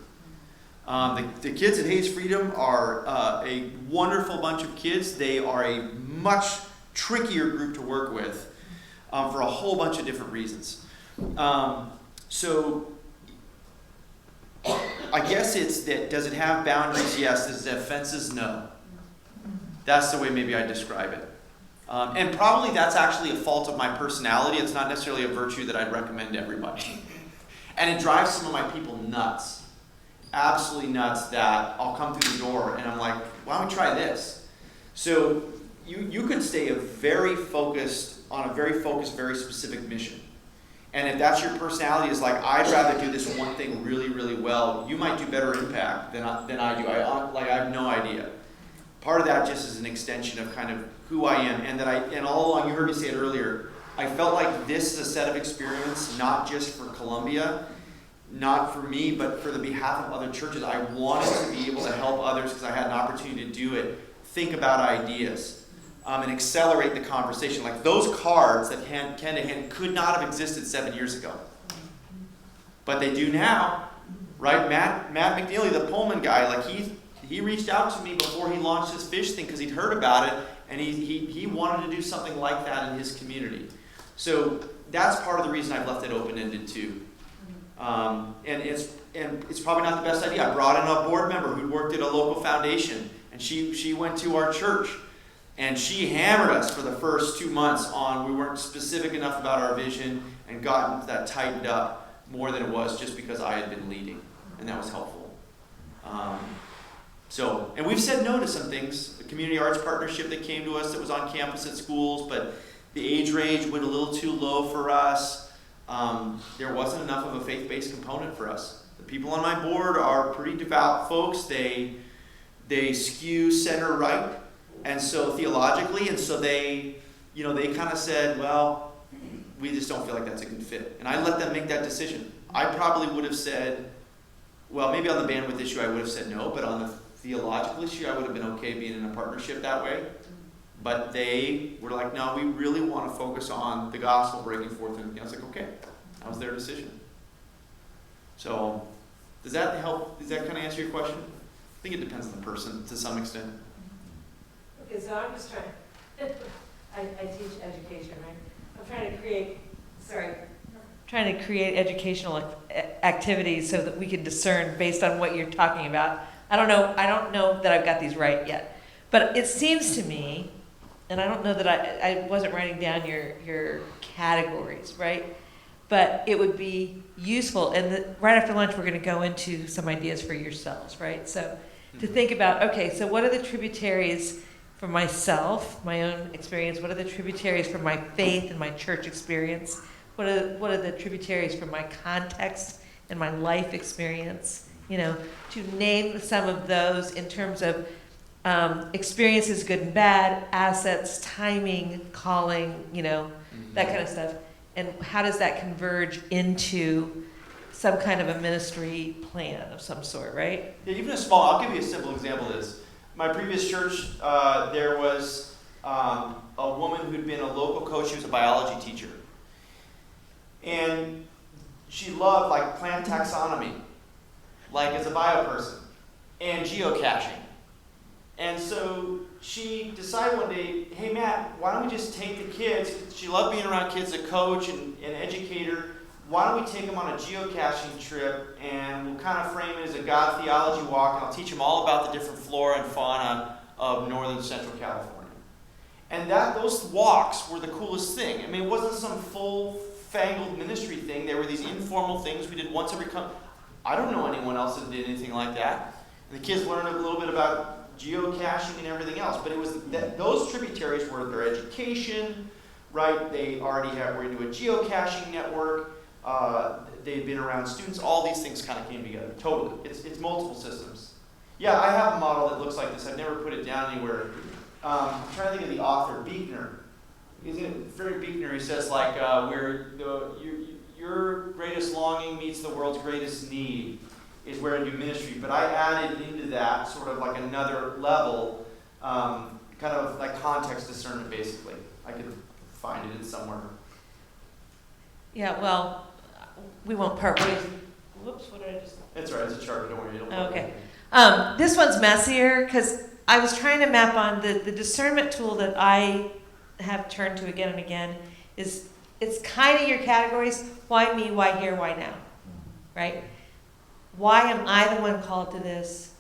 The kids at Hayes Freedom are a wonderful bunch of kids. They are a much trickier group to work with for a whole bunch of different reasons. So I guess it's that, does it have boundaries? Yes. Does it have fences? No. That's the way maybe I describe it. And probably that's actually a fault of my personality. It's not necessarily a virtue that I'd recommend to everybody. And it drives some of my people nuts. Absolutely nuts, that I'll come through the door and I'm like, why don't we try this? So you could stay very focused, very specific mission. And if that's your personality, is like, I'd rather do this one thing really, really well, you might do better impact than I do. I have no idea. Part of that just is an extension of kind of who I am, and all along, you heard me say it earlier, I felt like this is a set of experiments, not just for Columbia, not for me, but for the behalf of other churches. I wanted to be able to help others, because I had an opportunity to do it, think about ideas, and accelerate the conversation. Like those cards that Kenda handed could not have existed 7 years ago. But they do now, right? Matt McNeely, the Pullman guy, like he reached out to me before he launched his fish thing because he'd heard about it, and he wanted to do something like that in his community. So that's part of the reason I've left it open-ended too. And it's probably not the best idea. I brought in a board member who'd worked at a local foundation, and she went to our church, and she hammered us for the first 2 months on we weren't specific enough about our vision, and gotten that tightened up more than it was just because I had been leading, and that was helpful. And we've said no to some things. The community arts partnership that came to us that was on campus at schools, but the age range went a little too low for us. There wasn't enough of a faith-based component for us. The people on my board are pretty devout folks. They skew center right, and so theologically, and so they kind of said, well, we just don't feel like that's a good fit. And I let them make that decision. I probably would have said, well, maybe on the bandwidth issue I would have said no, but on the theological issue I would have been okay being in a partnership that way. But they were like, no, we really want to focus on the gospel breaking forth. And I was like, okay, that was their decision. So does that help? Does that kind of answer your question? I think it depends on the person to some extent. Okay, so I'm just trying, I teach education, right? I'm trying to create educational activities so that we can discern based on what you're talking about. I don't know that I've got these right yet. But it seems to me, and I don't know that I wasn't writing down your categories, right? But it would be useful, and right after lunch we're going to go into some ideas for yourselves, right? So to think about, okay, so what are the tributaries for myself, my own experience? What are the tributaries for my faith and my church experience? What are the tributaries for my context and my life experience? To name some of those in terms of experiences, good and bad, assets, timing, calling, that kind of stuff. And how does that converge into some kind of a ministry plan of some sort, right? Yeah, even I'll give you a simple example of this. My previous church, there was a woman who'd been a local coach. She was a biology teacher. And she loved like plant taxonomy, like as a bio person, and geocaching. And so she decided one day, hey Matt, why don't we just take the kids, she loved being around kids, a coach and an educator, why don't we take them on a geocaching trip and we'll kind of frame it as a God theology walk, and I'll teach them all about the different flora and fauna of northern central California. And those walks were the coolest thing. I mean, it wasn't some full-fangled ministry thing. They were these informal things we did once every I don't know anyone else that did anything like that. And the kids learned a little bit about geocaching and everything else, but it was those tributaries were their education, right? They already were into a geocaching network. They've been around students. All these things kind of came together. Totally, it's multiple systems. Yeah, I have a model that looks like this. I've never put it down anywhere. I'm trying to think of the author, Buechner. Isn't it very Buechner? He says like, where your greatest longing meets the world's greatest need is where I do ministry. But I added into that sort of like another level, kind of like context discernment, basically. I could find it in somewhere. Yeah, well, we won't part ways. Whoops, what did I just... It's all right, it's a chart, don't worry. Okay. This one's messier because I was trying to map on the discernment tool that I have turned to again and again is, it's kind of your categories, why me, why here, why now, right? Why am I the one called to this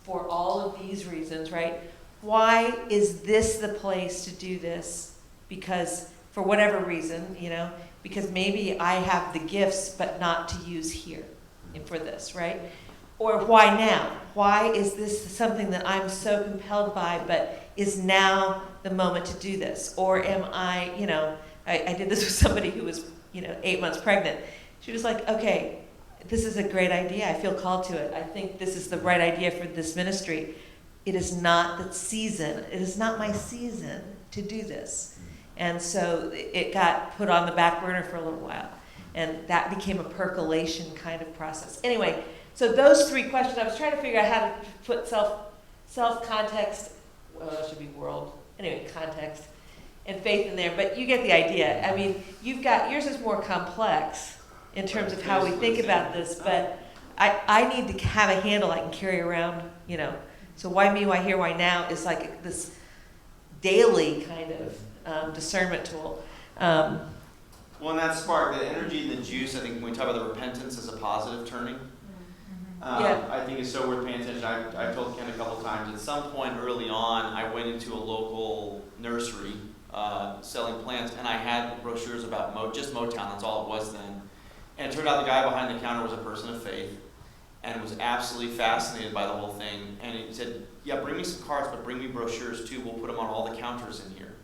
for all of these reasons, right? Why is this the place to do this? Because for whatever reason, because maybe I have the gifts but not to use here for this, right? Or why now? Why is this something that I'm so compelled by but is now the moment to do this? Or am I, I did this with somebody who was, 8 months pregnant. She was like, okay, this is a great idea. I feel called to it. I think this is the right idea for this ministry. It is not the season. It is not my season to do this. And so it got put on the back burner for a little while. And that became a percolation kind of process. Anyway, so those three questions, I was trying to figure out how to put self-context, well, that should be world, anyway, context, and faith in there. But you get the idea. I mean, yours is more complex in terms of how we think about this, but I need to have a handle I can carry around, So why me, why here, why now is like this daily kind of discernment tool. Well, and that spark, the energy and the juice, I think when we talk about the repentance as a positive turning, I think it's so worth paying attention. I told Ken a couple times, at some point early on, I went into a local nursery selling plants, and I had brochures about just MoTown, that's all it was then. And it turned out the guy behind the counter was a person of faith and was absolutely fascinated by the whole thing. And he said, yeah, bring me some cards, but bring me brochures too. We'll put them on all the counters in here.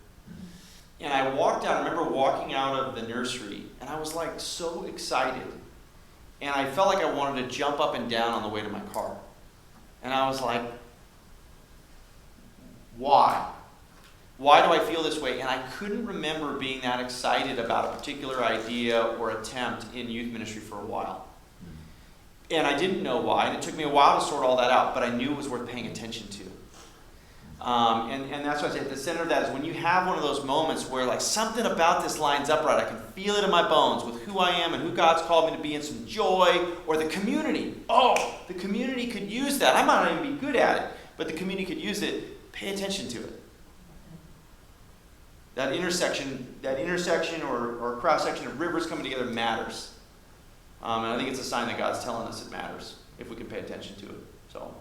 And I remember walking out of the nursery, and I was like so excited. And I felt like I wanted to jump up and down on the way to my car. And I was like, why? Why do I feel this way? And I couldn't remember being that excited about a particular idea or attempt in youth ministry for a while. And I didn't know why, and it took me a while to sort all that out, but I knew it was worth paying attention to. And that's why I say at the center of that is when you have one of those moments where like something about this lines up right, I can feel it in my bones with who I am and who God's called me to be, and some joy, or the community. Oh, the community could use that. I might not even be good at it, but the community could use it. Pay attention to it. That intersection or cross-section of rivers coming together matters. And I think it's a sign that God's telling us it matters if we can pay attention to it. So.